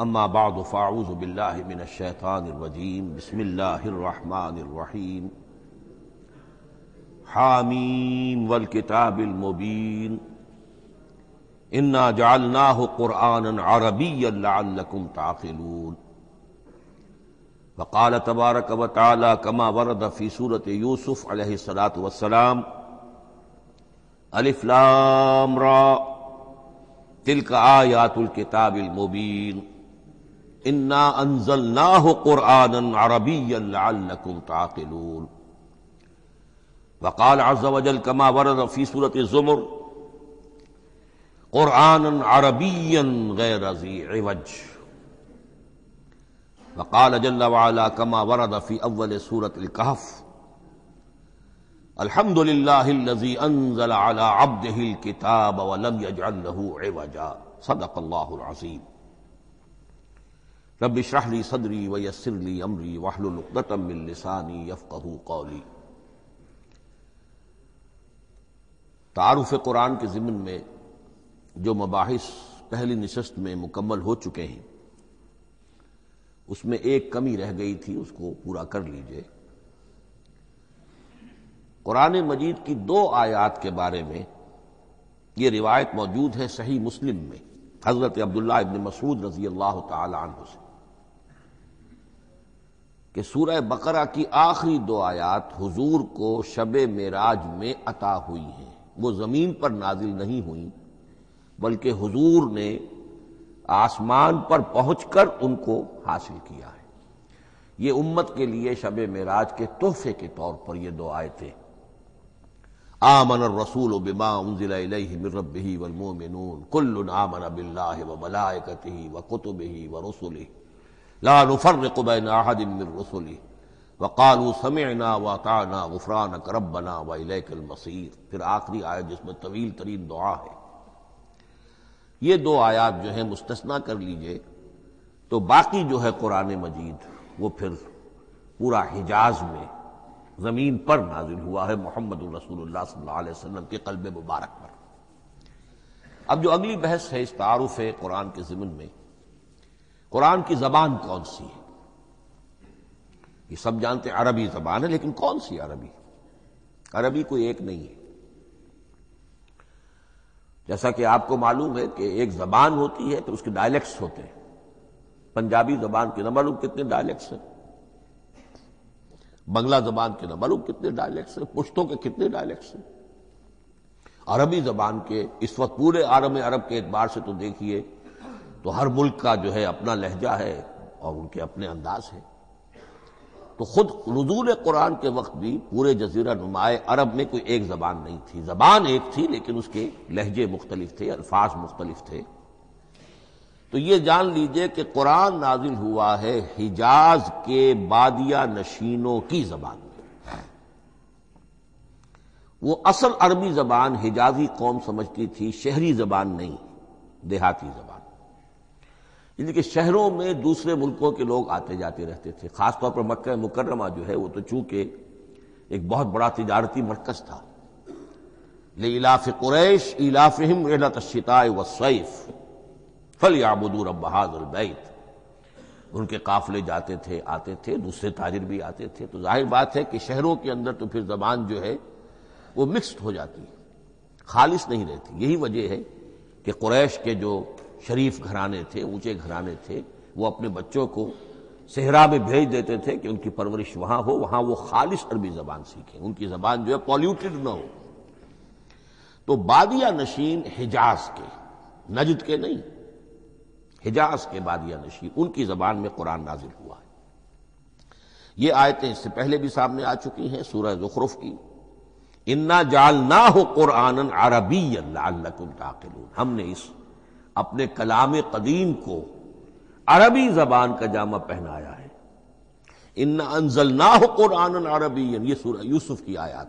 اما بعد فاعوذ باللہ من الشیطان الرجیم بسم اللہ الرحمن الرحیم حامیم والکتاب المبین انا جعلناہ قرآنا عربیا لعلکم تعقلون وقال تبارک وتعالی کما ورد فی سورۃ یوسف علیہ الصلاۃ والسلام الف لام را تلک آیات الکتاب المبین انا انزلناہ قرآنا عربیا لعلکم تعقلون وقال عز وجل كما ورد في سورة الزمر قرآنا عربيا غير ذي عوج وقال جل وعلا كما ورد في أول سورة الكهف الحمد لله الذي أنزل على عبده الكتاب ولم يجعل له عوجا صدق الله العظيم رب اشرح لي صدري ويسر لي أمري واحلل عقدة من لساني يفقهوا قولي۔ تعارف قرآن کے ضمن میں جو مباحث پہلی نشست میں مکمل ہو چکے ہیں اس میں ایک کمی رہ گئی تھی، اس کو پورا کر لیجئے۔ قرآن مجید کی 2 آیات کے بارے میں یہ روایت موجود ہے صحیح مسلم میں حضرت عبداللہ ابن مسعود رضی اللہ تعالی عنہ سے کہ سورہ بقرہ کی آخری 2 آیات حضور کو شب معراج میں عطا ہوئی ہیں، وہ زمین پر نازل نہیں ہوئیں بلکہ حضور نے آسمان پر پہنچ کر ان کو حاصل کیا ہے۔ یہ امت کے لیے شب معراج کے تحفے کے طور پر یہ 2 آیتیں آمن الرسول بما انزل الیہ من ربہ والمؤمنون کل آمن باللہ وملائکتہ وکتبہ ورسلہ لا نفرق بین احد من رسلہ وقالوا سمعنا واطعنا غفرانک ربنا والیک المصیر۔ پھر آخری آیت جس میں طویل ترین دعا ہے۔ یہ 2 آیات جو ہیں مستثنیٰ کر لیجئے تو باقی جو ہے قرآن مجید وہ پھر پورا حجاز میں زمین پر نازل ہوا ہے محمد رسول اللہ صلی اللہ علیہ وسلم کے قلب مبارک پر۔ اب جو اگلی بحث ہے اس تعارف قرآن کے ضمن میں، قرآن کی زبان کون سی ہے؟ یہ سب جانتے ہیں عربی زبان ہے، لیکن کون سی عربی؟ عربی کوئی ایک نہیں ہے۔ جیسا کہ آپ کو معلوم ہے کہ ایک زبان ہوتی ہے تو اس کے ڈائلیکٹس ہوتے ہیں۔ پنجابی زبان کے نہ معلوم کتنے ڈائلیکٹس ہیں، بنگلہ زبان کے نہ معلوم کتنے ڈائلیکٹس ہیں، پشتوں کے کتنے ڈائلیکٹس ہیں۔ عربی زبان کے اس وقت پورے عالم عرب کے اعتبار سے تو دیکھیے تو ہر ملک کا جو ہے اپنا لہجہ ہے اور ان کے اپنے انداز ہے۔ تو خود نزول قرآن کے وقت بھی پورے جزیرہ نمائے عرب میں کوئی ایک زبان نہیں تھی، زبان ایک تھی لیکن اس کے لہجے مختلف تھے، الفاظ مختلف تھے۔ تو یہ جان لیجئے کہ قرآن نازل ہوا ہے حجاز کے بادیہ نشینوں کی زبان میں۔ وہ اصل عربی زبان حجازی قوم سمجھتی تھی، شہری زبان نہیں، دیہاتی زبان۔ یعنی کہ شہروں میں دوسرے ملکوں کے لوگ آتے جاتے رہتے تھے، خاص طور پر مکہ مکرمہ جو ہے وہ تو چونکہ ایک بہت بڑا تجارتی مرکز تھا۔ لإلاف قریش ایلافہم رحلۃ الشتاء والصیف فلیعبدوا رب ھذا البیت۔ ان کے قافلے جاتے تھے، آتے تھے، دوسرے تاجر بھی آتے تھے، تو ظاہر بات ہے کہ شہروں کے اندر تو پھر زبان جو ہے وہ مکسڈ ہو جاتی ہے، خالص نہیں رہتی۔ یہی وجہ ہے کہ قریش کے جو شریف گھرانے تھے، اونچے گھرانے تھے، وہ اپنے بچوں کو صحرا میں بھیج دیتے تھے کہ ان کی پرورش وہاں ہو، وہاں وہ خالص عربی زبان سیکھیں، ان کی زبان جو ہے پولیوٹڈ نہ ہو۔ تو بادیہ نشین حجاز کے، نجد کے نہیں، حجاز کے بادیہ نشین، ان کی زبان میں قرآن نازل ہوا ہے۔ یہ آیتیں اس سے پہلے بھی سامنے آ چکی ہیں سورہ زخرف کی، انا جعلناہ قرآنا عربیا لعلکم تعقلون۔ ہم نے اس اپنے کلام قدیم کو عربی زبان کا جامہ پہنایا ہے۔ انا انزلناہ قرآنا عربیا، یہ سورہ یوسف کی آیات،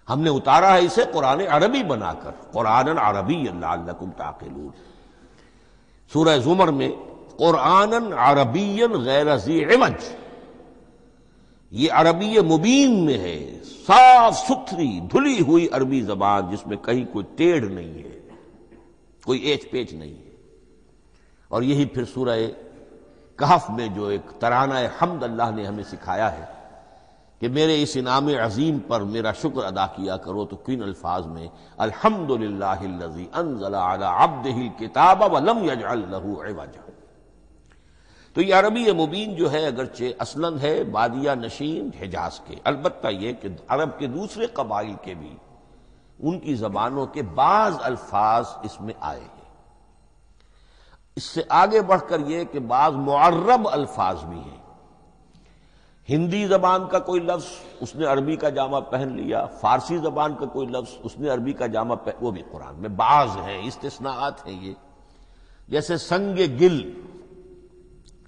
ہم نے اتارا ہے اسے قرآن عربی بنا کر، قرآنا عربیا لعلکم تعقلون۔ سورہ زمر میں قرآنا عربیا غیر ذی عوج، یہ عربی مبین میں ہے، صاف ستھری دھلی ہوئی عربی زبان جس میں کہیں کوئی ٹیڑھ نہیں ہے، کوئی ایچ پیچ نہیں ہے۔ اور یہی پھر سورہ کہف میں جو ایک ترانہ حمد اللہ نے ہمیں سکھایا ہے کہ میرے اس انعام عظیم پر میرا شکر ادا کیا کرو، تو کن الفاظ میں الحمدللہ الذی انزل علی عبدہ الکتاب ولم یجعل لہ عوجا۔ تو یہ عربی مبین جو ہے اگرچہ اصلاً ہے بادیہ نشین حجاز کے، البتہ یہ کہ عرب کے دوسرے قبائل کے بھی ان کی زبانوں کے بعض الفاظ اس میں آئے ہیں۔ اس سے آگے بڑھ کر یہ کہ بعض معرب الفاظ بھی ہیں۔ ہندی زبان کا کوئی لفظ اس نے عربی کا جامہ پہن لیا، فارسی زبان کا کوئی لفظ اس نے عربی کا جامہ وہ بھی قرآن میں بعض ہیں، استثناءات ہیں یہ۔ جیسے سنگ گل،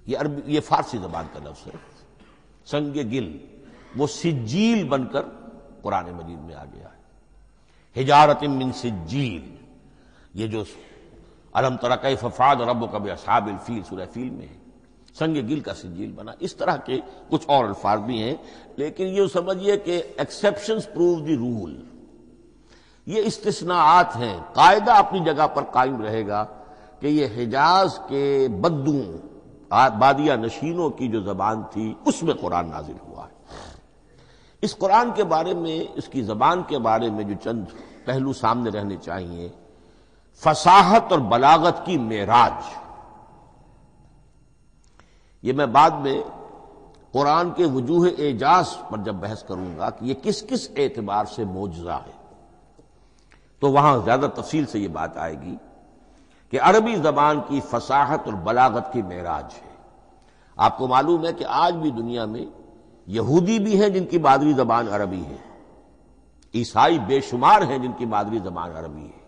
یہ فارسی زبان کا لفظ ہے، سنگ گل، وہ سجیل بن کر قرآن مجید میں آ گیا ہے۔ حجارۃ من سجیل، یہ جو الم تر کیف فعل ربک باصحاب الفیل سورہ فیل میں ہے، سنگ گل کا سجیل بنا۔ اس طرح کے کچھ اور الفاظ بھی ہیں، لیکن یہ سمجھیے کہ ایکسیپشنز پروو دی رول، یہ استثناءات ہیں، قاعدہ اپنی جگہ پر قائم رہے گا کہ یہ حجاز کے بدوں بادیہ نشینوں کی جو زبان تھی اس میں قرآن نازل ہوا ہے۔ اس قرآن کے بارے میں، اس کی زبان کے بارے میں جو چند پہلو سامنے رہنے چاہیے، فصاحت اور بلاغت کی معراج، یہ میں بعد میں قرآن کے وجوہ اعجاز پر جب بحث کروں گا کہ یہ کس کس اعتبار سے معجزہ ہے، تو وہاں زیادہ تفصیل سے یہ بات آئے گی کہ عربی زبان کی فصاحت اور بلاغت کی معراج ہے۔ آپ کو معلوم ہے کہ آج بھی دنیا میں یہودی بھی ہیں جن کی مادری زبان عربی ہے، عیسائی بے شمار ہیں جن کی مادری زبان عربی ہے،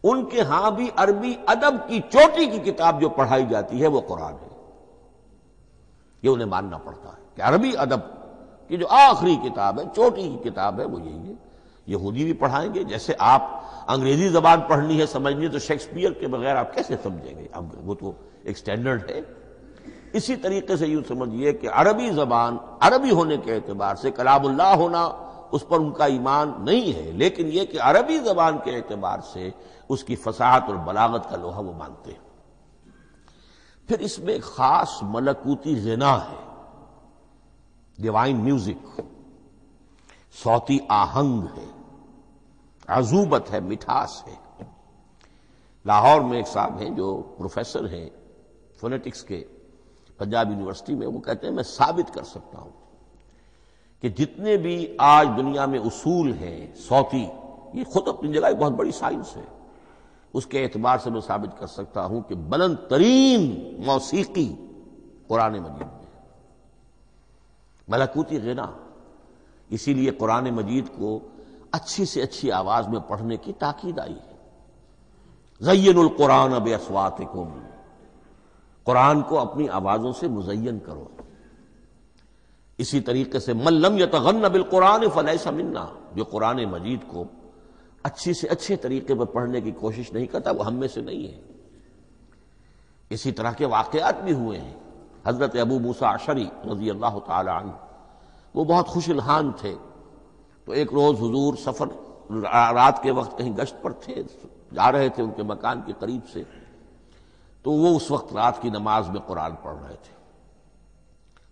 ان کے ہاں بھی عربی ادب کی چوٹی کی کتاب جو پڑھائی جاتی ہے وہ قرآن ہے۔ یہ انہیں ماننا پڑتا ہے کہ عربی ادب کی جو آخری کتاب ہے، چوٹی کی کتاب ہے، وہ یہی ہے۔ یہودی بھی پڑھائیں گے، جیسے آپ انگریزی زبان پڑھنی ہے سمجھنی ہے تو شیکسپیئر کے بغیر آپ کیسے سمجھیں گے؟ اب وہ تو ایک سٹینڈرڈ ہے۔ اسی طریقے سے یوں سمجھیے کہ عربی زبان عربی ہونے کے اعتبار سے کلام اللہ ہونا اس پر ان کا ایمان نہیں ہے، لیکن یہ کہ عربی زبان کے اعتبار سے اس کی فصاحت اور بلاغت کا لوہا وہ مانتے ہیں۔ پھر اس میں ایک خاص ملکوتی غنا ہے، ڈیوائن میوزک، صوتی آہنگ ہے، عذوبت ہے، مٹھاس ہے۔ لاہور میں ایک صاحب ہیں جو پروفیسر ہیں فونیٹکس کے پنجاب یونیورسٹی میں، وہ کہتے ہیں میں ثابت کر سکتا ہوں کہ جتنے بھی آج دنیا میں اصول ہیں صوتی، یہ خود اپنی جگہ ایک بہت بڑی سائنس ہے، اس کے اعتبار سے میں ثابت کر سکتا ہوں کہ بلند ترین موسیقی قرآن مجید میں ہے، ملکوتی غنا۔ اسی لیے قرآن مجید کو اچھی سے اچھی آواز میں پڑھنے کی تاکید آئی ہے۔ زینوا القرآن باصواتکم، قرآن کو اپنی آوازوں سے مزین کرو۔ اسی طریقے سے من لم یتغن بالقرآن فلیس منا، جو قرآن مجید کو اچھی سے اچھے طریقے پر پڑھنے کی کوشش نہیں کرتا وہ ہم میں سے نہیں ہے۔ اسی طرح کے واقعات بھی ہوئے ہیں۔ حضرت ابو موسیٰ اشعری رضی اللہ تعالی عنہ، وہ بہت خوش الحان تھے، تو ایک روز حضور سفر رات کے وقت کہیں گشت پر تھے، جا رہے تھے ان کے مکان کے قریب سے، تو وہ اس وقت رات کی نماز میں قرآن پڑھ رہے تھے،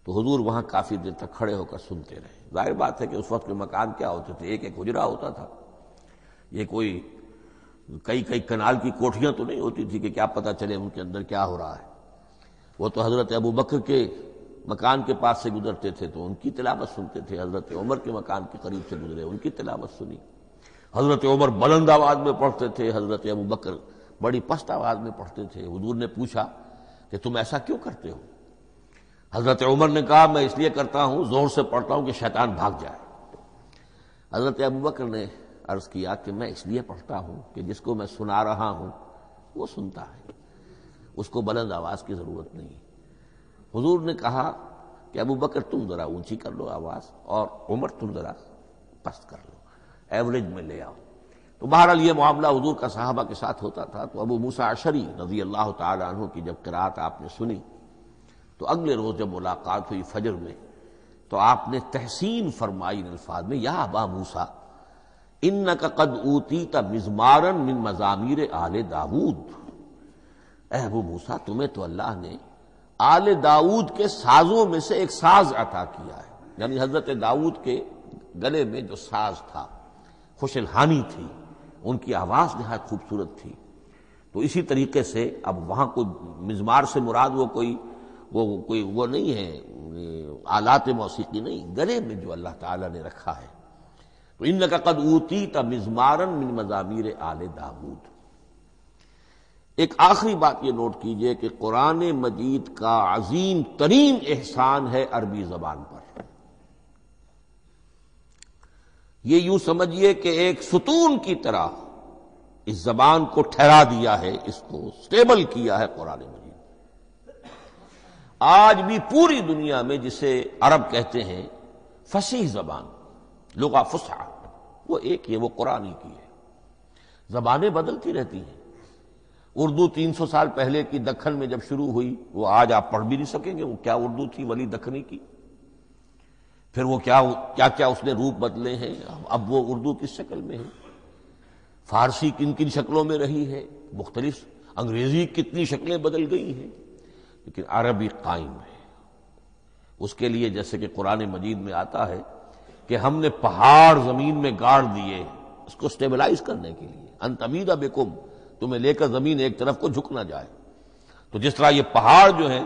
تو حضور وہاں کافی دیر تک کھڑے ہو کر سنتے رہے۔ ظاہر بات ہے کہ اس وقت کے مکان کیا ہوتے تھے، ایک ایک حجرہ ہوتا تھا، یہ کوئی کئی کنال کی کوٹھیاں تو نہیں ہوتی تھی کہ کیا پتہ چلے ان کے اندر کیا ہو رہا ہے۔ وہ تو حضرت ابو بکر کے مکان کے پاس سے گزرتے تھے تو ان کی تلاوت سنتے تھے، حضرت عمر کے مکان کے قریب سے گزرے ان کی تلاوت سنی۔ حضرت عمر بلند آواز میں پڑھتے تھے، حضرت ابو بکر بڑی پست آواز میں پڑھتے تھے۔ حضور نے پوچھا کہ تم ایسا کیوں کرتے ہو؟ حضرت عمر نے کہا میں اس لیے کرتا ہوں، زور سے پڑھتا ہوں کہ شیطان بھاگ جائے۔ حضرت ابو بکر نے عرض کیا کہ میں اس لیے پڑھتا ہوں کہ جس کو میں سنا رہا ہوں وہ سنتا ہے، اس کو بلند آواز کی ضرورت نہیں۔ حضور نے کہا کہ ابو بکر تم ذرا اونچی کر لو آواز، اور عمر تم ذرا پست کر لو، ایوریج میں لے آؤ۔ تو بہرحال یہ معاملہ حضور کا صحابہ کے ساتھ ہوتا تھا۔ تو ابو موسیٰ اشعری رضی اللہ تعالی عنہ کی جب قرات آپ نے سنی تو اگلے روز جب ملاقات ہوئی فجر میں، تو آپ نے تحسین فرمائی ان الفاظ میں، یا ابا موسیٰ انک قد اوتیت مزمارا من مزامیر آل داود، اے ابو موسیٰ تمہیں تو اللہ نے آل داؤد کے سازوں میں سے ایک ساز عطا کیا ہے، یعنی حضرت داؤد کے گلے میں جو ساز تھا، خوش الحانی تھی، ان کی آواز نہایت خوبصورت تھی۔ تو اسی طریقے سے اب وہاں کوئی مزمار سے مراد وہ نہیں ہے، آلات موسیقی نہیں، گلے میں جو اللہ تعالیٰ نے رکھا ہے۔ تو انک قد اوتیت مزمارا من مزامیر آل داؤد۔ ایک آخری بات یہ نوٹ کیجئے کہ قرآن مجید کا عظیم ترین احسان ہے عربی زبان پر۔ یہ یوں سمجھیے کہ ایک ستون کی طرح اس زبان کو ٹھہرا دیا ہے، اس کو سٹیبل کیا ہے قرآن مجید۔ آج بھی پوری دنیا میں جسے عرب کہتے ہیں فصیح زبان، لغہ فصحی، وہ ایک ہے، وہ قرآن ہی کی ہے۔ زبانیں بدلتی رہتی ہیں۔ اردو 300 سال پہلے کی دکن میں جب شروع ہوئی، وہ آج آپ پڑھ بھی نہیں سکیں گے وہ کیا اردو تھی ولی دکنی کی، پھر وہ کیا اس نے روپ بدلے ہیں، اب وہ اردو کس شکل میں ہے، فارسی کن کن شکلوں میں رہی ہے، مختلف انگریزی کتنی شکلیں بدل گئی ہیں، لیکن عربی قائم ہے۔ اس کے لیے جیسے کہ قرآن مجید میں آتا ہے کہ ہم نے پہاڑ زمین میں گاڑ دیے اس کو سٹیبلائز کرنے کے لیے، ان تمید بکم، تمہیں لے کر زمین ایک طرف کو جھک نہ جائے۔ تو جس طرح یہ پہاڑ جو ہیں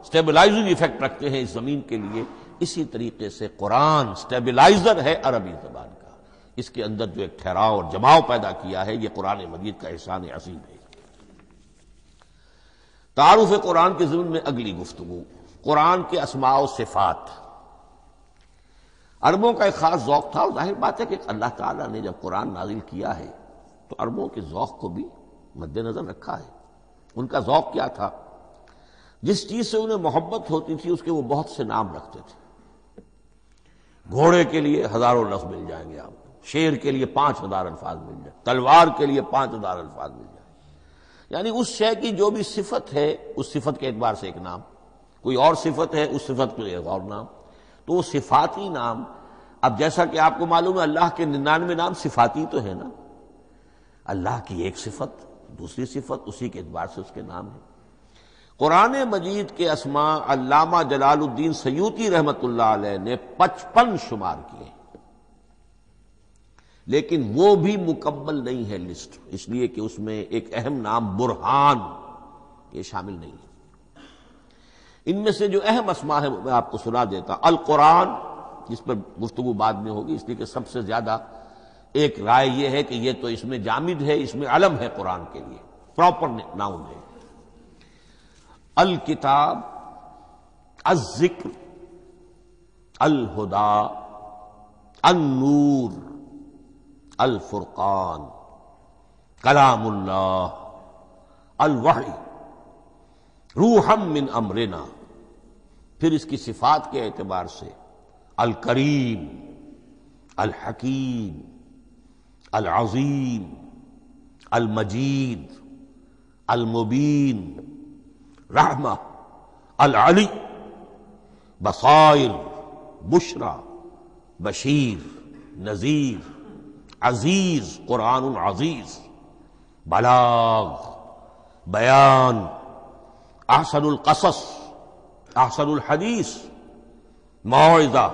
سٹیبلائزنگ ایفیکٹ رکھتے ہیں اس زمین کے لیے، اسی طریقے سے قرآن سٹیبلائزر ہے عربی زبان کا۔ اس کے اندر جو ایک ٹھہراؤ اور جماؤ پیدا کیا ہے، یہ قرآن مجید کا احسان عظیم ہے۔ تعارف قرآن کے ضمن میں اگلی گفتگو، قرآن کے اسماء و صفات۔ عربوں کا ایک خاص ذوق تھا، اور ظاہر بات ہے کہ اللہ تعالیٰ نے جب قرآن نازل کیا ہے تو عربوں کے ذوق کو بھی مد نظر رکھا ہے۔ ان کا ذوق کیا تھا؟ جس چیز سے انہیں محبت ہوتی تھی اس کے وہ بہت سے نام رکھتے تھے۔ گھوڑے کے لیے ہزاروں لفظ مل جائیں گے آپ کو، شیر کے لیے 5000 الفاظ مل جائیں، تلوار کے لیے 5000 الفاظ مل جائیں، یعنی اس شے کی جو بھی صفت ہے اس صفت کے اعتبار سے ایک نام، کوئی اور صفت ہے اس صفت کے ایک اور نام۔ تو وہ صفاتی نام، اب جیسا کہ آپ کو معلوم ہے اللہ کے 99 نام صفاتی تو ہے نا، اللہ کی ایک صفت دوسری صفت، اسی کے اعتبار سے اس کے نام ہیں۔ قرآن مجید کے اسماء علامہ جلال الدین سیوطی رحمت اللہ علیہ نے 55 شمار کیے، لیکن وہ بھی مکمل نہیں ہے لسٹ، اس لیے کہ اس میں ایک اہم نام برہان یہ شامل نہیں ہے۔ ان میں سے جو اہم اسماء ہیں وہ میں آپ کو سنا دیتا۔ القرآن، جس پر گفتگو بعد میں ہوگی، اس لیے کہ سب سے زیادہ ایک رائے یہ ہے کہ یہ تو اس میں جامد ہے، اس میں علم ہے قرآن کے لیے، پراپر ناؤن ہے۔ الکتاب، الذکر، الہدی، النور، الفرقان، کلام اللہ، الوحی، روحا من امرنا۔ پھر اس کی صفات کے اعتبار سے الکریم، الحکیم، العظیم، المجید، المبین، رحمہ، العلی، بصائر، بشرا، بشیر، نذیر، عزیز، قرآن عزیز، بلاغ، بیان، احسن القصص، احسن الحدیث، موعظہ،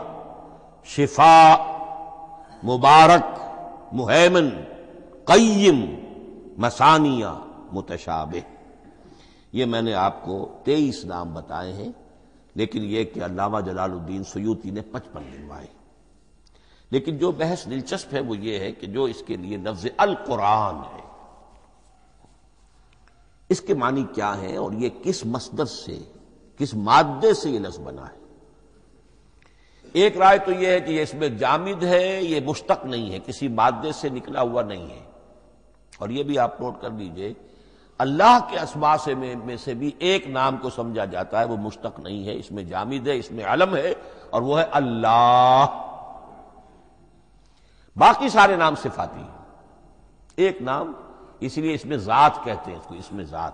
شفاء، مبارک، مہیمن، قیم، مثانیہ، متشابہ۔ یہ میں نے آپ کو 23 نام بتائے ہیں، لیکن یہ کہ علامہ جلال الدین سیوطی نے 55 گنوائے۔ لیکن جو بحث دلچسپ ہے وہ یہ ہے کہ جو اس کے لیے لفظ القرآن ہے، اس کے معنی کیا ہے اور یہ کس مصدر سے، کس مادے سے یہ لفظ بنا ہے۔ ایک رائے تو یہ ہے کہ یہ اس میں جامد ہے، یہ مشتق نہیں ہے، کسی مادے سے نکلا ہوا نہیں ہے۔ اور یہ بھی آپ نوٹ کر لیجئے، اللہ کے اسماء میں سے بھی ایک نام کو سمجھا جاتا ہے، وہ مشتق نہیں ہے، اس میں جامد ہے، اس میں علم ہے، اور وہ ہے اللہ۔ باقی سارے نام صفاتی ہیں، ایک نام، اس لیے اس میں ذات کہتے ہیں، اس کو اس میں ذات۔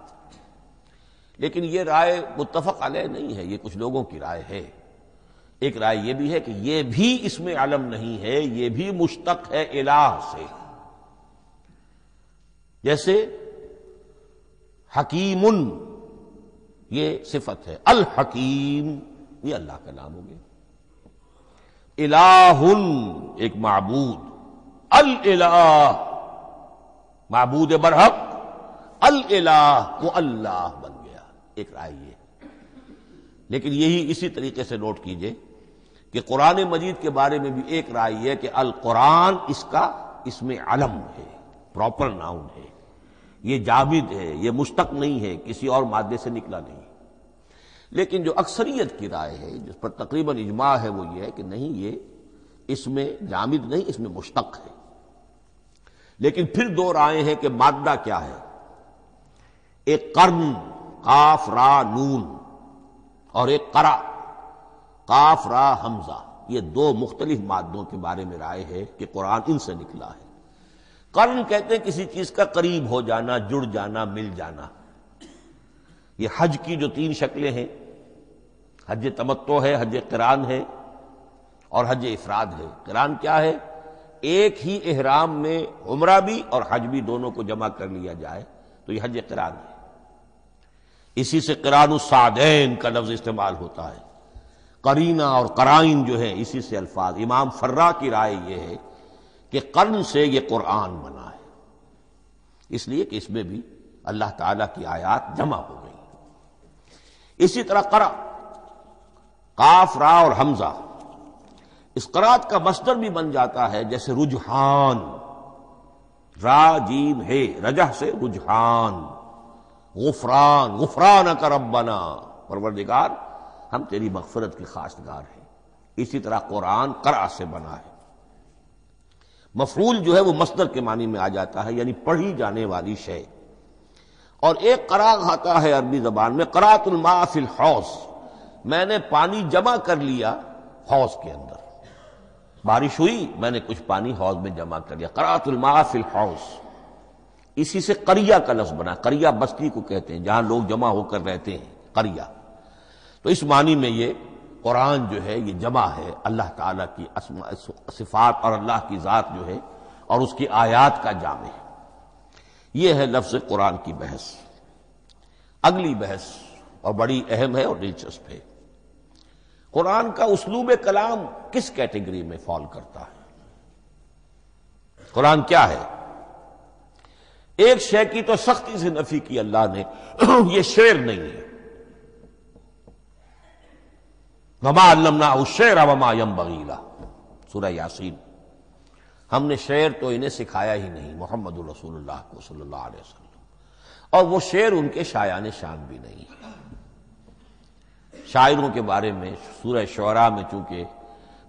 لیکن یہ رائے متفق علیہ نہیں ہے، یہ کچھ لوگوں کی رائے ہے۔ ایک رائے یہ بھی ہے کہ یہ بھی اس میں علم نہیں ہے، یہ بھی مشتق ہے الہ سے۔ جیسے حکیم یہ صفت ہے، الحکیم یہ اللہ کا نام ہو گیا، الہ ایک معبود، الالہ معبود برحق، الالہ وہ اللہ بن گیا، ایک رائے یہ۔ لیکن یہی اسی طریقے سے نوٹ کیجئے کہ قرآن مجید کے بارے میں بھی ایک رائے ہے کہ القرآن اس کا اسم علم ہے، پراپر ناؤن ہے، یہ جامد ہے، یہ مشتق نہیں ہے، کسی اور مادے سے نکلا نہیں۔ لیکن جو اکثریت کی رائے ہے، جس پر تقریباً اجماع ہے، وہ یہ ہے کہ نہیں، یہ اس میں جامد نہیں، اس میں مشتق ہے۔ لیکن پھر دو رائے ہیں کہ مادہ کیا ہے، ایک قرن قاف را نون اور ایک قرا قاف را حمزہ، یہ دو مختلف مادوں کے بارے میں رائے ہے کہ قرآن ان سے نکلا ہے۔ قرن کہتے ہیں کسی چیز کا قریب ہو جانا، جڑ جانا، مل جانا۔ یہ حج کی جو تین شکلیں ہیں، حج تمتع ہے، حج قران ہے اور حج افراد ہے۔ قران کیا ہے؟ ایک ہی احرام میں عمرہ بھی اور حج بھی دونوں کو جمع کر لیا جائے تو یہ حج قران ہے۔ اسی سے قران الصعدین کا لفظ استعمال ہوتا ہے۔ قرینہ اور قرائن جو ہے اسی سے الفاظ۔ امام فرا کی رائے یہ ہے کہ قرن سے یہ قرآن بنا ہے، اس لیے کہ اس میں بھی اللہ تعالیٰ کی آیات جمع ہو گئی۔ اسی طرح قرأ قاف را اور حمزہ، اس قرات کا مصدر بھی بن جاتا ہے، جیسے رجحان، را جیم ہے، رجح سے رجحان، غفران، غفرانک ربنا، پروردگار ہم تیری مغفرت کے خواستگار ہیں۔ اسی طرح قرآن قرأ سے بنا ہے، مفعول جو ہے وہ مصدر کے معنی میں آ جاتا ہے، یعنی پڑھی جانے والی شے۔ اور ایک قرأ آتا ہے عربی زبان میں، قرأت الماء فی الحوض، میں نے پانی جمع کر لیا حوض کے اندر، بارش ہوئی میں نے کچھ پانی حوض میں جمع کر لیا، قرأت الماء فی الحوض۔ اسی سے قریہ کا لفظ بنا، قریہ بستی کو کہتے ہیں جہاں لوگ جمع ہو کر رہتے ہیں، قریہ۔ تو اس معنی میں یہ قرآن جو ہے یہ جمع ہے اللہ تعالیٰ کی اسماء صفات اور اللہ کی ذات جو ہے اور اس کی آیات کا جامع ہے۔ یہ ہے لفظ قرآن کی بحث۔ اگلی بحث اور بڑی اہم ہے اور دلچسپ ہے، قرآن کا اسلوب کلام کس کیٹیگری میں فال کرتا ہے؟ قرآن کیا ہے؟ ایک شے کی تو سختی سے نفی کی اللہ نے، یہ شعر نہیں ہے، وما علمناہ الشعر وما ينبغی لہ، سورہ یاسین۔ ہم نے شعر تو انہیں سکھایا ہی نہیں، محمد رسول اللہ کو صلی اللہ علیہ وسلم، اور وہ شعر ان کے شایان شان بھی نہیں۔ شاعروں کے بارے میں سورہ شعراء میں چونکہ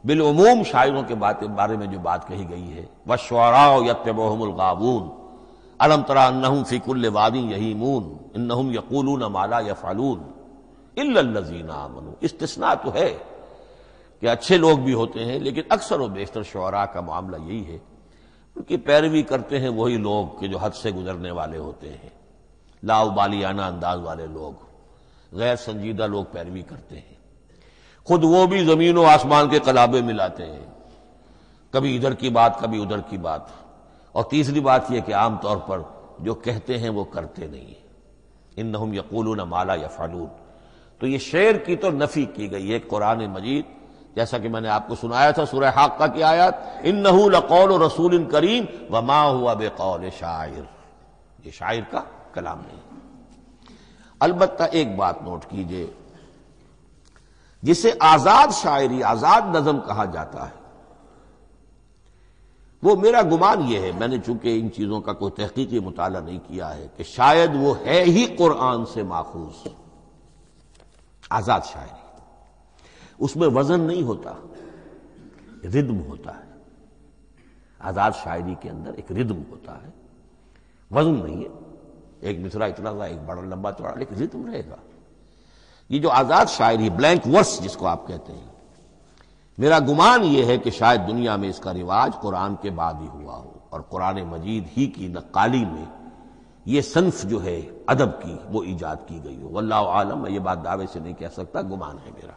بالعموم شاعروں کے بارے میں جو بات کہی گئی ہے، وَالشُّعَرَاءُ يَتَّبِعُهُمُ الْغَاوُونَ أَلَمْ تَرَ أَنَّهُمْ فِي كُلِّ وَادٍ يَهِيمُونَ إِنَّهُمْ يَقُولُونَ مَا لَا يَفْعَلُونَ إِلَّا الَّذِينَ آمَنُوا۔ استثناء تو ہے کہ اچھے لوگ بھی ہوتے ہیں، لیکن اکثر و بیشتر شعراء کا معاملہ یہی ہے، ان کی پیروی کرتے ہیں وہی لوگ کہ جو حد سے گزرنے والے ہوتے ہیں، لاؤبالیانہ انداز والے لوگ، غیر سنجیدہ لوگ پیروی کرتے ہیں۔ خود وہ بھی زمین و آسمان کے قلابے ملاتے ہیں، کبھی ادھر کی بات کبھی ادھر کی بات۔ اور تیسری بات یہ کہ عام طور پر جو کہتے ہیں وہ کرتے نہیں ہیں، انہم یقولون ما لا یفعلون۔ تو یہ شعر کی تو نفی کی گئی ہے قرآن مجید، جیسا کہ میں نے آپ کو سنایا تھا سورہ حاقہ کی آیات، انہ لقول رسول کریم وما ہوا بقول شاعر، یہ شاعر کا کلام نہیں۔ البتہ ایک بات نوٹ کیجئے، جسے آزاد شاعری، آزاد نظم کہا جاتا ہے، وہ میرا گمان یہ ہے، میں نے چونکہ ان چیزوں کا کوئی تحقیقی مطالعہ نہیں کیا ہے، کہ شاید وہ ہے ہی قرآن سے ماخوذ آزاد شاعری۔ اس میں وزن نہیں ہوتا، ردم ہوتا ہے۔ آزاد شاعری کے اندر ایک ردم ہوتا ہے، وزن نہیں ہے، ایک مصرع اتنا سا، ایک بڑا لمبا چوڑا، لیکن ردم رہے گا۔ یہ جو آزاد شاعری، بلینک ورس جس کو آپ کہتے ہیں، میرا گمان یہ ہے کہ شاید دنیا میں اس کا رواج قرآن کے بعد ہی ہوا ہو، اور قرآن مجید ہی کی نقالی میں یہ صنف جو ہے ادب کی وہ ایجاد کی گئی ہو۔ واللہ عالم، میں یہ بات دعوے سے نہیں کہہ سکتا، گمان ہے میرا۔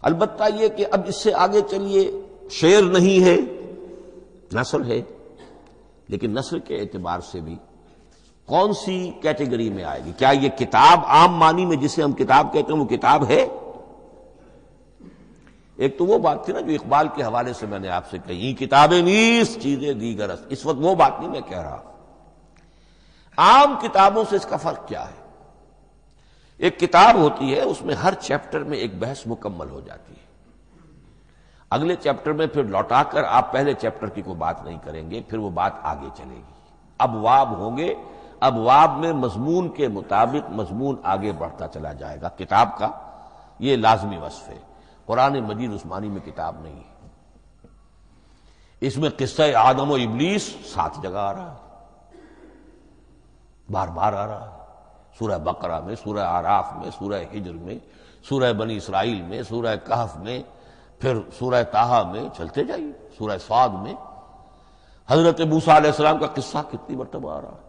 البتہ یہ کہ اب اس سے آگے چلیے، شعر نہیں ہے، نثر ہے، لیکن نثر کے اعتبار سے بھی کون سی کیٹیگری میں آئے گی؟ کیا یہ کتاب عام معنی میں جسے ہم کتاب کہتے ہیں وہ کتاب ہے؟ ایک تو وہ بات تھی نا جو اقبال کے حوالے سے میں نے آپ سے کہی، کتابیں نیز چیزیں دیگر است، اس وقت وہ بات نہیں میں کہہ رہا۔ عام کتابوں سے اس کا فرق کیا ہے؟ ایک کتاب ہوتی ہے، اس میں ہر چیپٹر میں ایک بحث مکمل ہو جاتی ہے، اگلے چیپٹر میں پھر لوٹا کر آپ پہلے چیپٹر کی کوئی بات نہیں کریں گے، پھر وہ بات آگے چلے گی، ابواب ہوں گے، ابواب میں مضمون کے مطابق مضمون آگے بڑھتا چلا جائے گا۔ کتاب کا یہ لازمی وصف ہے۔ قرآن مجید عثمانی میں کتاب نہیں ہے، اس میں قصہ آدم و ابلیس 7 جگہ آ رہا ہے، بار بار آ رہا ہے، سورہ بقرہ میں، سورہ اعراف میں، سورہ ہجر میں، سورہ بنی اسرائیل میں، سورہ کہف میں، پھر سورہ طٰہٰ میں، چلتے جائیے، سورہ صاد میں حضرت موسیٰ علیہ السلام کا قصہ کتنی مرتبہ آ رہا ہے۔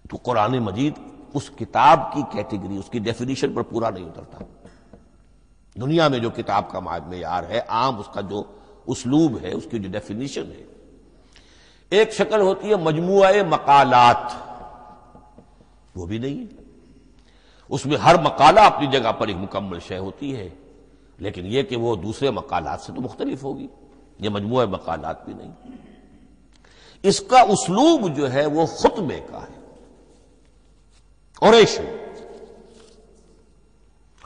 تو قرآن مجید اس کتاب کی کیٹیگری، اس کی ڈیفینیشن پر پورا نہیں اترتا۔ دنیا میں جو کتاب کا معیار ہے، عام اس کا جو اسلوب ہے، اس کی جو ڈیفینیشن ہے، ایک شکل ہوتی ہے مجموعہ مقالات، وہ بھی نہیں ہے، اس میں ہر مقالہ اپنی جگہ پر ایک مکمل شے ہوتی ہے، لیکن یہ کہ وہ دوسرے مقالات سے تو مختلف ہوگی، یہ مجموعہ مقالات بھی نہیں۔ اس کا اسلوب جو ہے وہ خطبے کا ہے، اوریشن،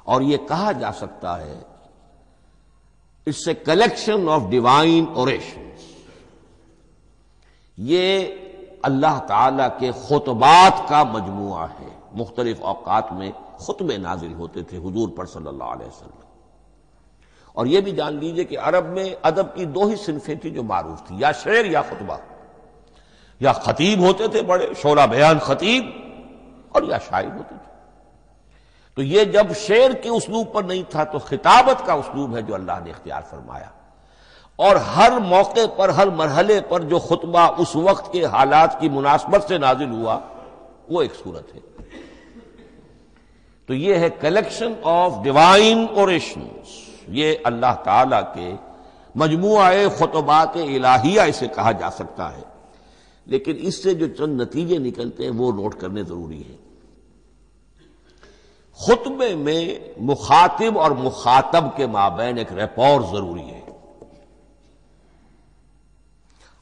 اور یہ کہا جا سکتا ہے it's a collection of divine orations, یہ اللہ تعالی کے خطبات کا مجموعہ ہے۔ مختلف اوقات میں خطبے نازل ہوتے تھے حضور پر صلی اللہ علیہ وسلم، اور یہ بھی جان لیجئے کہ عرب میں ادب کی 2 ہی صنفیں تھیں جو معروف تھیں، یا شعر یا خطبہ، یا خطیب ہوتے تھے بڑے شعرا بیان خطیب، اور یا شاعر ہوتے تھے۔ تو یہ جب شعر کے اسلوب پر نہیں تھا تو خطابت کا اسلوب ہے جو اللہ نے اختیار فرمایا، اور ہر موقع پر، ہر مرحلے پر جو خطبہ اس وقت کے حالات کی مناسبت سے نازل ہوا وہ ایک صورت ہے۔ تو یہ ہے کلیکشن آف ڈیوائن اوریشنز، یہ اللہ تعالی کے مجموعہ خطبات الہیہ اسے کہا جا سکتا ہے، لیکن اس سے جو چند نتیجے نکلتے ہیں وہ نوٹ کرنے ضروری ہے۔ خطبے میں مخاطب اور مخاطب کے مابین ایک ریپور ضروری ہے۔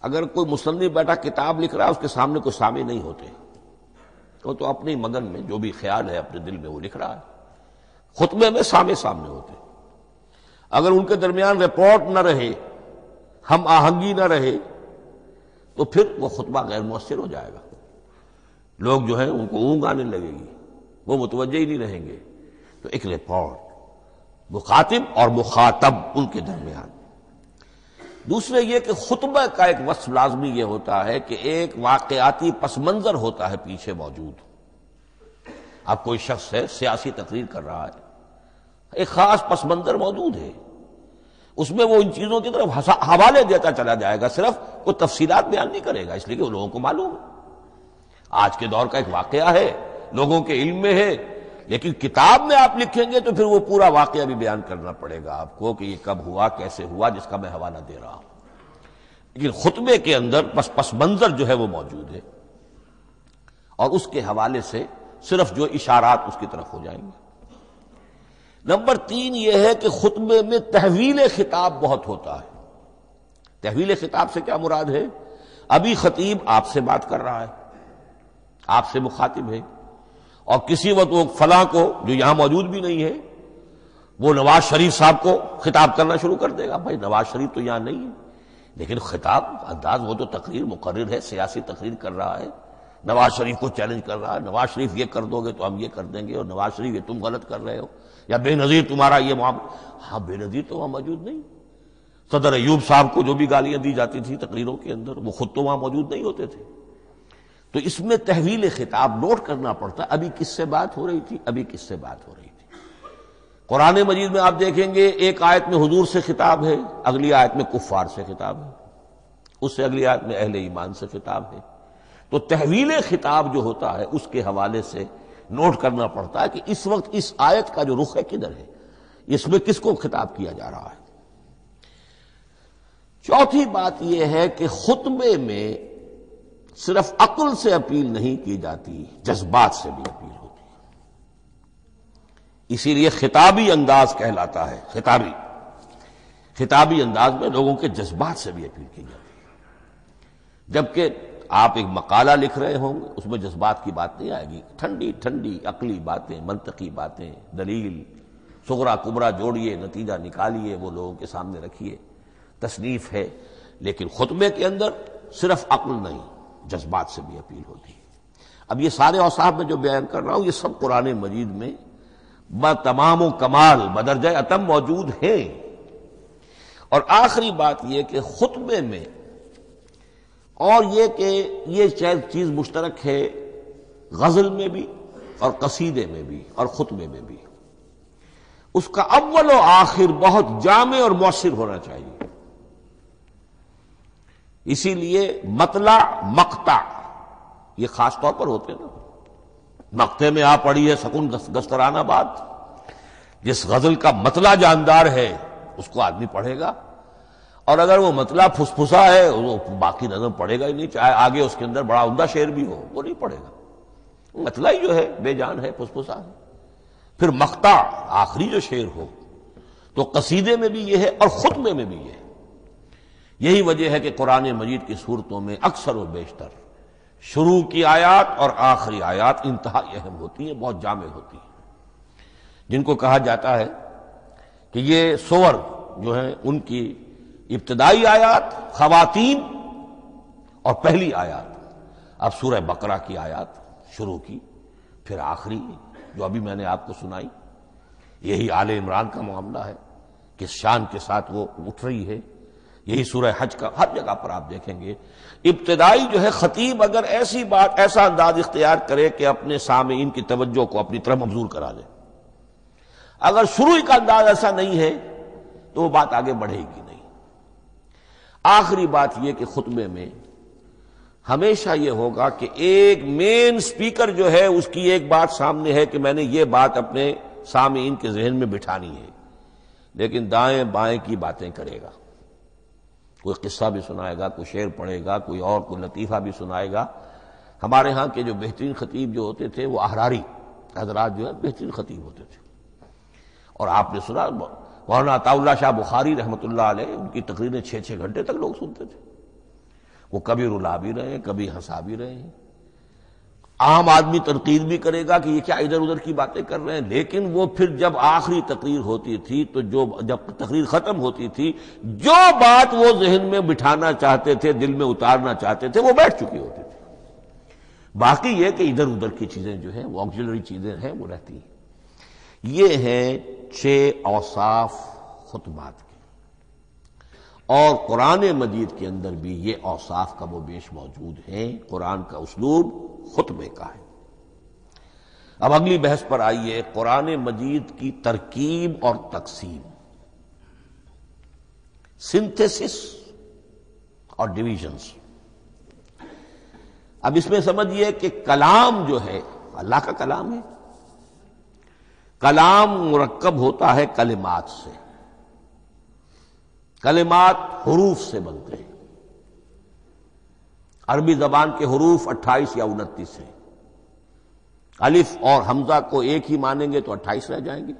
اگر کوئی مصنف بیٹا کتاب لکھ رہا ہے، اس کے سامنے کوئی سامع نہیں ہوتے، وہ تو اپنی مگن میں جو بھی خیال ہے اپنے دل میں وہ لکھ رہا ہے۔ خطبے میں سامنے ہوتے، اگر ان کے درمیان رپورٹ نہ رہے، ہم آہنگی نہ رہے، تو پھر وہ خطبہ غیر مؤثر ہو جائے گا، لوگ جو ہیں ان کو اونگ آنے لگے گی، وہ متوجہ ہی نہیں رہیں گے۔ تو ایک رپورٹ مخاطب اور مخاطب ان کے درمیان۔ دوسرے یہ کہ خطبہ کا ایک وصف لازمی یہ ہوتا ہے کہ ایک واقعاتی پس منظر ہوتا ہے پیچھے موجود۔ اب کوئی شخص ہے سیاسی تقریر کر رہا ہے، ایک خاص پس منظر موجود ہے، اس میں وہ ان چیزوں کی طرف حوالے دیتا چلا جائے گا، صرف کوئی تفصیلات بیان نہیں کرے گا، اس لیے کہ وہ لوگوں کو معلوم ہے آج کے دور کا ایک واقعہ ہے، لوگوں کے علم میں ہے، لیکن کتاب میں آپ لکھیں گے تو پھر وہ پورا واقعہ بھی بیان کرنا پڑے گا آپ کو کہ یہ کب ہوا، کیسے ہوا، جس کا میں حوالہ دے رہا ہوں۔ لیکن خطبے کے اندر پس منظر جو ہے وہ موجود ہے، اور اس کے حوالے سے صرف جو اشارات اس کی طرف ہو جائیں گے۔ نمبر 3 یہ ہے کہ خطبے میں تحویل خطاب بہت ہوتا ہے۔ تحویل خطاب سے کیا مراد ہے؟ ابھی خطیب آپ سے بات کر رہا ہے، آپ سے مخاطب ہے، اور کسی وقت وہ فلاں کو جو یہاں موجود بھی نہیں ہے، وہ نواز شریف صاحب کو خطاب کرنا شروع کر دے گا۔ بھائی نواز شریف تو یہاں نہیں ہے، لیکن خطاب انداز وہ تو تقریر مقرر ہے، سیاسی تقریر کر رہا ہے، نواز شریف کو چیلنج کر رہا ہے، نواز شریف یہ کر دو گے تو ہم یہ کر دیں گے، اور نواز شریف یہ تم غلط کر رہے ہو، یا بے نظیر تمہارا یہ معاملہ۔ ہاں بے نظیر تو وہاں موجود نہیں، صدر ایوب صاحب کو جو بھی گالیاں دی جاتی تھی تقریروں کے اندر، وہ خود تو وہاں موجود نہیں ہوتے تھے۔ تو اس میں تحویل خطاب نوٹ کرنا پڑتا ہے، ابھی کس سے بات ہو رہی تھی، ابھی کس سے بات ہو رہی تھی۔ قرآن مجید میں آپ دیکھیں گے ایک آیت میں حضور سے خطاب ہے، اگلی آیت میں کفار سے خطاب ہے، اس سے اگلی آیت میں اہل ایمان سے خطاب ہے۔ تو تحویل خطاب جو ہوتا ہے اس کے حوالے سے نوٹ کرنا پڑتا ہے کہ اس وقت اس آیت کا جو رخ ہے کدھر ہے، اس میں کس کو خطاب کیا جا رہا ہے۔ چوتھی بات یہ ہے کہ خطبے میں صرف عقل سے اپیل نہیں کی جاتی، جذبات سے بھی اپیل ہوتی ہے۔ اسی لیے خطابی انداز کہلاتا ہے، خطابی انداز میں لوگوں کے جذبات سے بھی اپیل کی جاتی ہے۔ جبکہ آپ ایک مقالہ لکھ رہے ہوں گے، اس میں جذبات کی بات نہیں آئے گی، ٹھنڈی ٹھنڈی عقلی باتیں، منطقی باتیں، دلیل صغرا کبرا جوڑیے، نتیجہ نکالیے، وہ لوگوں کے سامنے رکھیے، تصنیف ہے۔ لیکن خطبے کے اندر صرف عقل نہیں، جذبات سے بھی اپیل ہوتی ہے۔ اب یہ سارے اوصاف میں جو بیان کر رہا ہوں، یہ سب قرآن مجید میں بتمام و کمال بدرجہ اتم موجود ہیں۔ اور آخری بات یہ کہ خطبے میں، اور یہ کہ یہ چیز مشترک ہے غزل میں بھی اور قصیدے میں بھی اور خطبے میں بھی، اس کا اول و آخر بہت جامع اور مؤثر ہونا چاہیے۔ اسی لیے مطلع مقطع یہ خاص طور پر ہوتے ہیں نا، مقطع میں آپ پڑھی ہے سکون گسترانہ بات، جس غزل کا مطلع جاندار ہے اس کو آدمی پڑھے گا، اور اگر وہ مطلع پھسپھسا ہے وہ باقی نظم پڑھے گا ہی نہیں، چاہے آگے اس کے اندر بڑا عمدہ شعر بھی ہو وہ نہیں پڑھے گا۔ مطلع ہی جو ہے بے جان ہے، پھسپھسا ہے۔ پھر مقطع آخری جو شعر ہو، تو قصیدے میں بھی یہ ہے اور خطبے میں بھی یہ ہے۔ یہی وجہ ہے کہ قرآن مجید کی صورتوں میں اکثر و بیشتر شروع کی آیات اور آخری آیات انتہائی اہم ہوتی ہیں، بہت جامع ہوتی ہیں، جن کو کہا جاتا ہے کہ یہ سور جو ہیں ان کی ابتدائی آیات، خواتین اور پہلی آیات۔ اب سورہ بقرہ کی آیات شروع کی، پھر آخری جو ابھی میں نے آپ کو سنائی، یہی آل عمران کا معاملہ ہے، کس شان کے ساتھ وہ اٹھ رہی ہے۔ یہی سورہ حج کا ہر جگہ پر آپ دیکھیں گے ابتدائی جو ہے خطیب اگر ایسی بات، ایسا انداز اختیار کرے کہ اپنے سامعین کی توجہ کو اپنی طرف مبذول کرا دے، اگر شروع کا انداز ایسا نہیں ہے تو وہ بات آگے بڑھے گی نہیں۔ آخری بات یہ کہ خطبے میں ہمیشہ یہ ہوگا کہ ایک مین سپیکر جو ہے اس کی ایک بات سامنے ہے کہ میں نے یہ بات اپنے سامعین کے ذہن میں بٹھانی ہے، لیکن دائیں بائیں کی باتیں کرے گا، کوئی قصہ بھی سنائے گا، کوئی شعر پڑھے گا، کوئی اور کوئی لطیفہ بھی سنائے گا۔ ہمارے ہاں کے جو بہترین خطیب جو ہوتے تھے وہ احراری حضرات جو ہے بہترین خطیب ہوتے تھے، اور آپ نے سنا مولانا عطا اللہ شاہ بخاری رحمۃ اللہ علیہ، ان کی تقریریں 6 گھنٹے تک لوگ سنتے تھے۔ وہ کبھی رلا بھی رہے ہیں، کبھی ہنسا بھی رہے ہیں، عام آدمی تنقید بھی کرے گا کہ یہ کیا ادھر ادھر کی باتیں کر رہے ہیں، لیکن وہ پھر جب آخری تقریر ہوتی تھی تو جب تقریر ختم ہوتی تھی، جو بات وہ ذہن میں بٹھانا چاہتے تھے، دل میں اتارنا چاہتے تھے، وہ بیٹھ چکی ہوتی تھی۔ باقی یہ کہ ادھر ادھر کی چیزیں جو ہیں وہ آکسیلری چیزیں ہیں وہ رہتی ہیں۔ یہ ہیں 6 اوصاف خطبات کے، اور قرآن مجید کے اندر بھی یہ اوصاف کم و بیش موجود ہیں۔ قرآن کا اسلوب خطبے کا ہے۔ اب اگلی بحث پر آئیے، قرآن مجید کی ترکیب اور تقسیم، سنتھیسس اور ڈویژنز۔ اب اس میں سمجھیے کہ کلام جو ہے اللہ کا کلام ہے، کلام مرکب ہوتا ہے کلمات سے، کلمات حروف سے بنتے ہیں۔ عربی زبان کے حروف 28 یا 29 ہیں، الف اور حمزہ کو ایک ہی مانیں گے تو 28 رہ جائیں گے،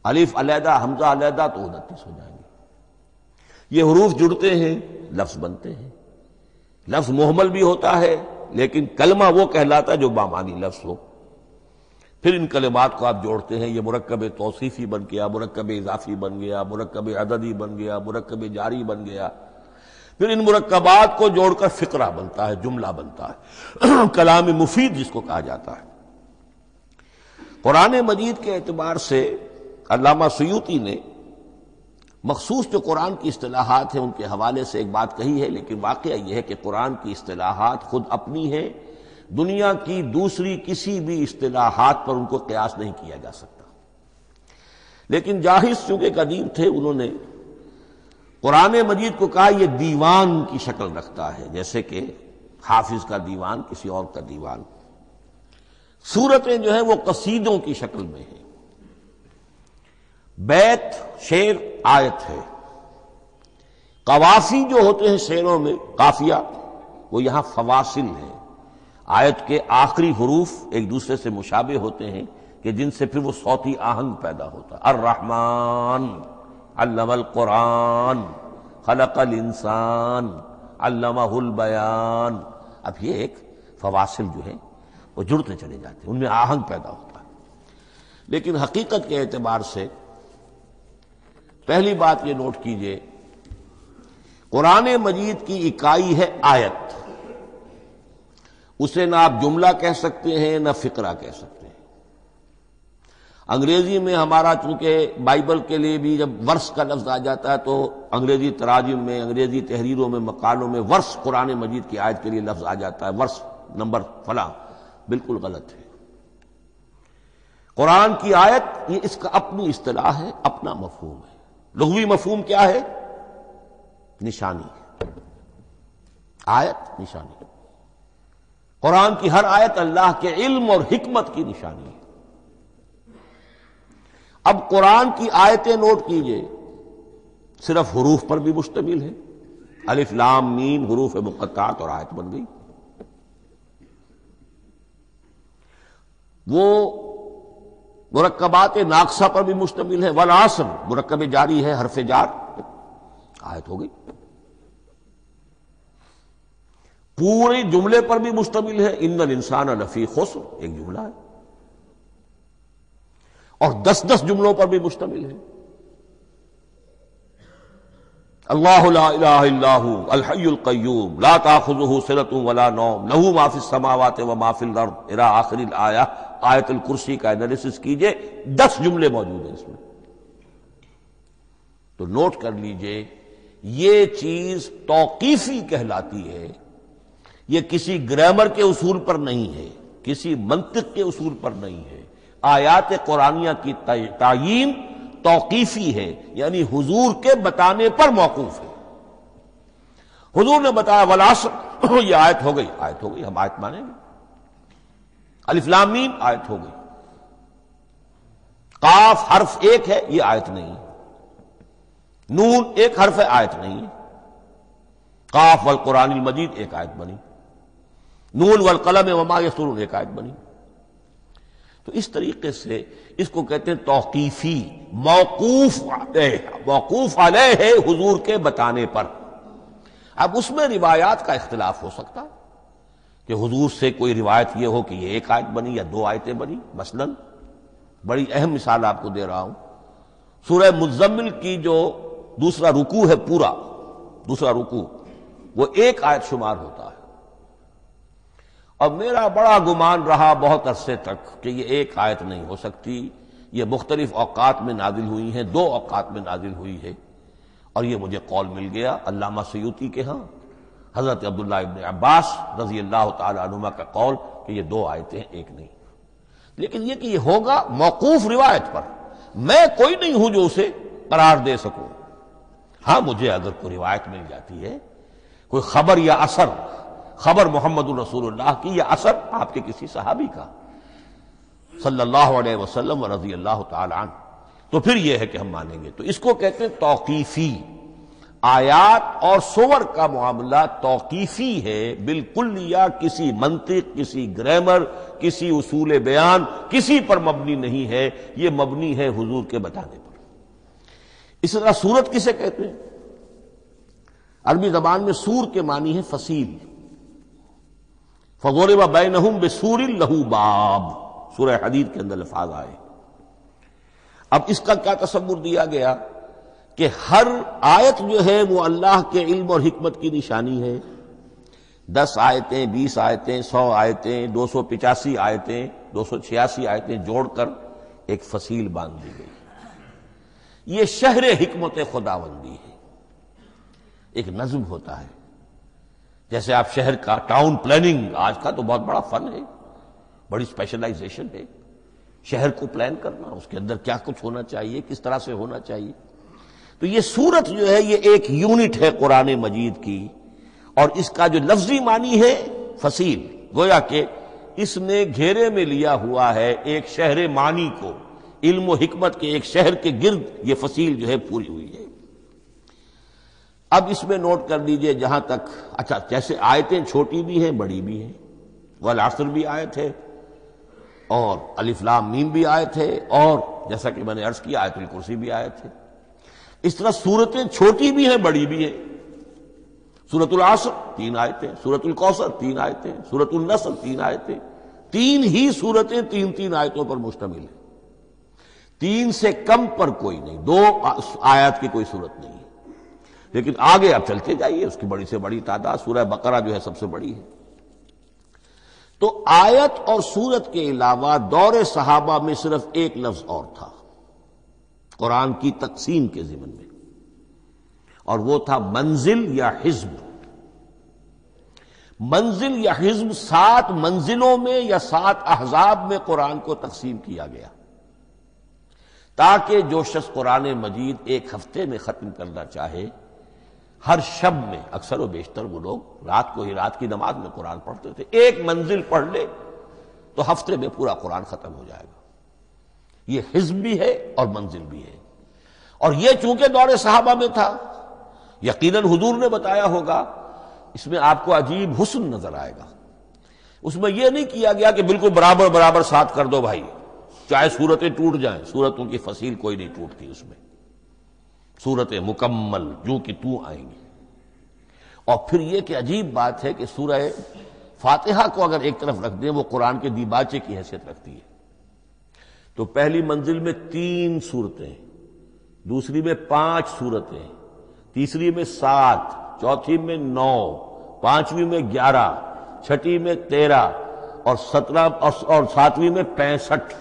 الف علیحدہ حمزہ علیحدہ تو 29 ہو جائیں گے۔ یہ حروف جڑتے ہیں، لفظ بنتے ہیں۔ لفظ محمل بھی ہوتا ہے، لیکن کلمہ وہ کہلاتا ہے جو بامانی لفظ ہو۔ پھر ان کلمات کو آپ جوڑتے ہیں، یہ مرکب توصیفی بن گیا، مرکب اضافی بن گیا، مرکب عددی بن گیا، مرکب جاری بن گیا۔ پھر ان مرکبات کو جوڑ کر فقرہ بنتا ہے، جملہ بنتا ہے، کلام مفید جس کو کہا جاتا ہے۔ قرآن مجید کے اعتبار سے علامہ سیوطی نے مخصوص جو قرآن کی اصطلاحات ہیں ان کے حوالے سے ایک بات کہی ہے، لیکن واقعہ یہ ہے کہ قرآن کی اصطلاحات خود اپنی ہیں، دنیا کی دوسری کسی بھی اصطلاحات پر ان کو قیاس نہیں کیا جا سکتا۔ لیکن جاہز چونکہ قدیم تھے، انہوں نے قرآن مجید کو کہا یہ دیوان کی شکل رکھتا ہے، جیسے کہ حافظ کا دیوان کسی اور کا دیوان۔ سورتیں جو ہیں وہ قصیدوں کی شکل میں ہیں، بیت شعر آیت ہے، قوافی جو ہوتے ہیں شعروں میں قافیہ وہ یہاں فواصل ہیں، آیت کے آخری حروف ایک دوسرے سے مشابہ ہوتے ہیں کہ جن سے پھر وہ صوتی آہنگ پیدا ہوتا ہے۔ الرحمن علم القرآن خلق الانسان علمہ البیان۔ اب یہ ایک فواصل جو ہیں وہ جڑتے چلے جاتے ہیں، ان میں آہنگ پیدا ہوتا ہے۔ لیکن حقیقت کے اعتبار سے پہلی بات یہ نوٹ کیجئے، قرآن مجید کی اکائی ہے آیت، اسے نہ آپ جملہ کہہ سکتے ہیں نہ فقرہ کہہ سکتے ہیں۔ انگریزی میں ہمارا چونکہ بائبل کے لیے بھی جب ورس کا لفظ آ جاتا ہے تو انگریزی تراجم میں، انگریزی تحریروں میں، مقالوں میں ورس قرآن مجید کی آیت کے لیے لفظ آ جاتا ہے، ورس نمبر فلاں، بالکل غلط ہے۔ قرآن کی آیت یہ اس کا اپنی اصطلاح ہے، اپنا مفہوم ہے۔ لغوی مفہوم کیا ہے؟ نشانی، آیت نشانی۔ قرآن کی ہر آیت اللہ کے علم اور حکمت کی نشانی ہے۔ اب قرآن کی آیتیں نوٹ کیجئے، صرف حروف پر بھی مشتمل ہے، الف لام میم حروف مقطعات اور آیت بن گئی۔ وہ مرکبات ناقصہ پر بھی مشتمل ہے، والعصر مرکب جاری ہے، حرف جار، آیت ہو گئی۔ پورے جملے پر بھی مشتمل ہے، ان الانسان لفی خسر، ایک جملہ ہے، اور 10 جملوں پر بھی مشتمل ہے۔ اللہ لا الہ الا ھو الحی القیوم لا تاخذہ سنۃ ولا نوم لہ ما فی السماوات وما فی الارض الی آخر الآیہ۔ آیت الکرسی کا انالیسس کیجئے، 10 جملے موجود ہیں اس میں۔ تو نوٹ کر لیجئے، یہ چیز توقیفی کہلاتی ہے، یہ کسی گرامر کے اصول پر نہیں ہے، کسی منطق کے اصول پر نہیں ہے۔ آیات قرآنیہ کی تعیین توقیفی ہے، یعنی حضور کے بتانے پر موقوف ہے۔ حضور نے بتایا والعصر، یہ آیت ہو گئی، آیت ہو گئی، ہم آیت مانیں گے۔ الف لام میم آیت ہو گئی۔ قاف حرف ایک ہے، یہ آیت نہیں۔ نون ایک حرف ہے، آیت نہیں۔ قاف والقرآن المجید ایک آیت بنی، نون والقلم وما یسطرون ایک آیت بنی۔ تو اس طریقے سے اس کو کہتے ہیں توقیفی، موقوف علیہ ہے حضور کے بتانے پر۔ اب اس میں روایات کا اختلاف ہو سکتا ہے کہ حضور سے کوئی روایت یہ ہو کہ یہ ایک آیت بنی یا 2 آیتیں بنی۔ مثلا بڑی اہم مثال آپ کو دے رہا ہوں، سورہ مزمل کی جو دوسرا رکوع ہے، پورا دوسرا رکوع، وہ 1 آیت شمار ہوتا ہے۔ اور میرا بڑا گمان رہا بہت عرصے تک کہ یہ 1 آیت نہیں ہو سکتی، یہ مختلف اوقات میں نازل ہوئی ہیں، 2 اوقات میں نازل ہوئی ہے۔ اور یہ مجھے قول مل گیا علامہ سیوطی کے ہاں، حضرت عبداللہ ابن عباس رضی اللہ تعالی عنہما کا قول کہ یہ 2 آیتیں ہیں، 1 نہیں۔ لیکن یہ کہ یہ ہوگا موقوف روایت پر، میں کوئی نہیں ہوں جو اسے قرار دے سکوں۔ ہاں مجھے اگر کوئی روایت مل جاتی ہے، کوئی خبر یا اثر، خبر محمد الرسول اللہ کی یا اثر آپ کے کسی صحابی کا صلی اللہ علیہ وسلم و رضی اللہ تعالی عنہ، تو پھر یہ ہے کہ ہم مانیں گے۔ تو اس کو کہتے ہیں توقیفی۔ آیات اور سور کا معاملہ توقیفی ہے بالکل، یا کسی منطق، کسی گرامر، کسی اصول بیان، کسی پر مبنی نہیں ہے، یہ مبنی ہے حضور کے بتانے پر۔ اس طرح سورت کسے کہتے ہیں؟ عربی زبان میں سور کے معنی ہے فصیل۔ فَضُرِبَ بَيْنَهُمْ بِسُورٍ لَهُ بَابٌ، سورہ حدید کے اندر الفاظ آئے۔ اب اس کا کیا تصور دیا گیا کہ ہر آیت جو ہے وہ اللہ کے علم اور حکمت کی نشانی ہے۔ 10 آیتیں، 20 آیتیں، 100 آیتیں، 285 آیتیں، 286 آیتیں جوڑ کر ایک فصیل باندھ دی گئی۔ یہ شہر حکمت خداوندی ہے، ایک نظم ہوتا ہے۔ جیسے آپ شہر کا ٹاؤن پلاننگ آج کا تو بہت بڑا فن ہے، بڑی اسپیشلائزیشن ہے، شہر کو پلان کرنا، اس کے اندر کیا کچھ ہونا چاہیے، کس طرح سے ہونا چاہیے۔ تو یہ سورت جو ہے یہ ایک یونٹ ہے قرآن مجید کی، اور اس کا جو لفظی معنی ہے فصیل، گویا کہ اس نے گھیرے میں لیا ہوا ہے ایک شہر معنی کو، علم و حکمت کے ایک شہر کے گرد یہ فصیل جو ہے پوری ہوئی ہے۔ اب اس میں نوٹ کر لیجئے جہاں تک، اچھا جیسے آیتیں چھوٹی بھی ہیں بڑی بھی ہیں، والعصر بھی آیت ہے اور الف لام میم بھی آیت ہے، اور جیسا کہ میں نے عرض کیا آیت الکرسی بھی آیت ہے، اس طرح سورتیں چھوٹی بھی ہیں بڑی بھی ہیں۔ سورۃ العصر 3 آیتیں، سورۃ الکوثر 3 آیتیں، سورۃ النصر 3 آیتیں، 3 ہی سورتیں 3 آیتوں پر مشتمل ہیں، 3 سے کم پر کوئی نہیں، 2 آیات کی کوئی صورت نہیں ہے۔ لیکن آگے آپ چلتے جائیے، اس کی بڑی سے بڑی تعداد سورہ بقرہ جو ہے سب سے بڑی ہے۔ تو آیت اور سورت کے علاوہ دور صحابہ میں صرف ایک لفظ اور تھا قرآن کی تقسیم کے ضمن میں، اور وہ تھا منزل یا حزب۔ منزل یا حزب 7 منزلوں میں یا 7 احزاب میں قرآن کو تقسیم کیا گیا، تاکہ جو شخص قرآن مجید ایک ہفتے میں ختم کرنا چاہے، ہر شب میں اکثر و بیشتر وہ لوگ رات کو ہی رات کی نماز میں قرآن پڑھتے تھے، ایک منزل پڑھ لے تو ہفتے میں پورا قرآن ختم ہو جائے گا۔ یہ حزب بھی ہے اور منزل بھی ہے، اور یہ چونکہ دور صحابہ میں تھا، یقیناً حضور نے بتایا ہوگا، اس میں آپ کو عجیب حسن نظر آئے گا۔ اس میں یہ نہیں کیا گیا کہ بالکل برابر برابر ساتھ کر دو بھائی، چاہے صورتیں ٹوٹ جائیں، صورتوں کی فصیل کوئی نہیں ٹوٹتی، اس میں صورتیں مکمل جو کہ تو آئیں گی۔ اور پھر یہ کہ عجیب بات ہے کہ سورہ فاتحہ کو اگر ایک طرف رکھ دیں، وہ قرآن کے دیباچے کی حیثیت رکھتی ہے، تو پہلی منزل میں 3 سورتیں، دوسری میں 5 سورتیں، تیسری میں 7، چوتھی میں 9، پانچویں میں 11، چھٹی میں 13 اور 17 اور 7ویں میں 65۔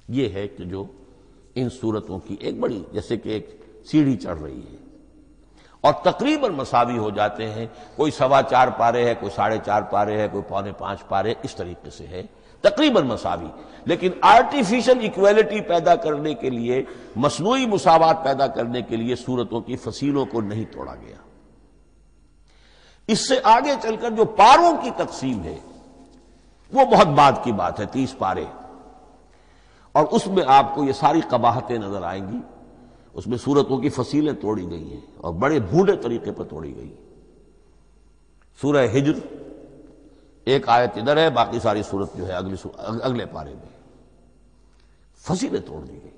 یہ ہے کہ جو ان صورتوں کی ایک بڑی جیسے کہ ایک سیڑھی چڑھ رہی ہے، اور تقریباً مساوی ہو جاتے ہیں، کوئی 4.25 پارے ہے، کوئی 4.5 پارے ہے، کوئی 4.25 پارے، اس طریقے سے ہے، تقریباً مساوی۔ لیکن آرٹیفیشل ایکویلٹی پیدا کرنے کے لیے، مصنوعی مساوات پیدا کرنے کے لیے صورتوں کی فصیلوں کو نہیں توڑا گیا۔ اس سے آگے چل کر جو پاروں کی تقسیم ہے وہ بہت بعد کی بات ہے، 30 پارے، اور اس میں آپ کو یہ ساری قباحتیں نظر آئیں گی۔ اس میں صورتوں کی فصیلیں توڑی گئی ہیں اور بڑے بھونڈے طریقے پر توڑی گئی۔ سورہ ہجر ایک آیت ادھر ہے، باقی ساری صورت جو ہے اگلے پارے میں فصیلیں توڑ دی گئی۔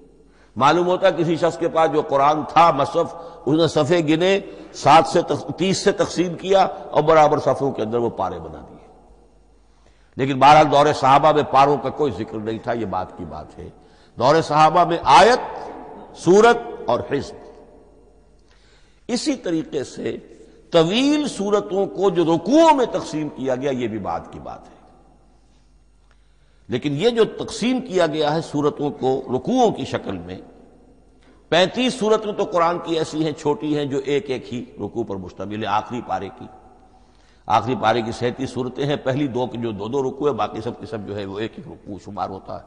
معلوم ہوتا ہے کسی شخص کے پاس جو قرآن تھا مصحف، اس نے صفحے گنے، 7 سے 30 سے تقسیم کیا اور برابر صفحوں کے اندر وہ پارے بنا دیے۔ لیکن بہرحال دور صحابہ میں پاروں کا کوئی ذکر نہیں تھا، یہ بات کی بات ہے۔ دور صحابہ میں آیت، سورت اور حزب۔ اسی طریقے سے طویل سورتوں کو جو رکوعوں میں تقسیم کیا گیا، یہ بھی بات کی بات ہے۔ لیکن یہ جو تقسیم کیا گیا ہے سورتوں کو رکوعوں کی شکل میں، 35 سورتیں تو قرآن کی ایسی ہیں چھوٹی ہیں جو ایک ایک ہی رکوع پر مشتمل ہے۔ آخری پارے کی 37 صورتیں ہیں، پہلی 2 کی جو 2 رکوع ہے، باقی سب کی سب جو ہے وہ ایک ایک رکوع شمار ہوتا ہے۔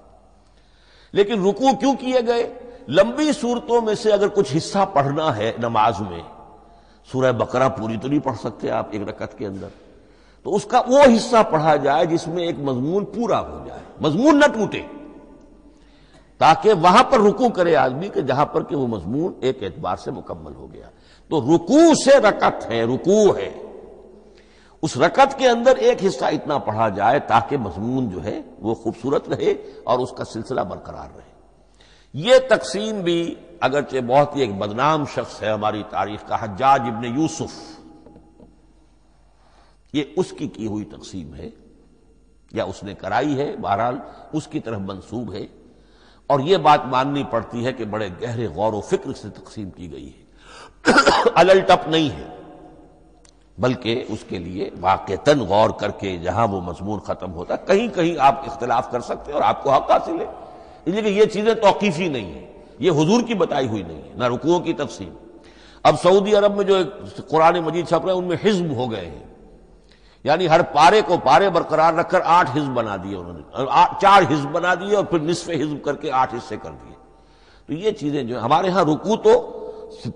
لیکن رکوع کیوں کیے گئے؟ لمبی صورتوں میں سے اگر کچھ حصہ پڑھنا ہے نماز میں، سورہ بقرہ پوری تو نہیں پڑھ سکتے آپ ایک رکعت کے اندر، تو اس کا وہ حصہ پڑھا جائے جس میں ایک مضمون پورا ہو جائے، مضمون نہ ٹوٹے، تاکہ وہاں پر رکوع کرے آدمی کہ جہاں پر کہ وہ مضمون ایک اعتبار سے مکمل ہو گیا۔ تو رکوع سے رکعت ہے، رکوع ہے، اس رکعت کے اندر ایک حصہ اتنا پڑھا جائے تاکہ مضمون جو ہے وہ خوبصورت رہے اور اس کا سلسلہ برقرار رہے۔ یہ تقسیم بھی اگرچہ بہت ہی ایک بدنام شخص ہے ہماری تاریخ کا، حجاج ابن یوسف، یہ اس کی ہوئی تقسیم ہے یا اس نے کرائی ہے، بہرحال اس کی طرف منسوب ہے، اور یہ بات ماننی پڑتی ہے کہ بڑے گہرے غور و فکر سے تقسیم کی گئی ہے، الل ٹپ نہیں ہے، بلکہ اس کے لیے واقعتاً غور کر کے جہاں وہ مضمون ختم ہوتا ہے، کہیں کہیں آپ اختلاف کر سکتے ہیں اور آپ کو حق حاصل ہے، اس لیے کہ یہ چیزیں توقیفی نہیں ہیں، یہ حضور کی بتائی ہوئی نہیں ہے، نہ رکوعوں کی تقسیم۔ اب سعودی عرب میں جو قرآن مجید چھپ رہے ہیں ان میں حزب ہو گئے ہیں، یعنی ہر پارے کو پارے برقرار رکھ کر 8 حزب بنا دیے انہوں نے، 4 حزب بنا دیے اور پھر نصف حزب کر کے 8 حصے کر دیے۔ تو یہ چیزیں جو ہمارے ہاں رکوع تو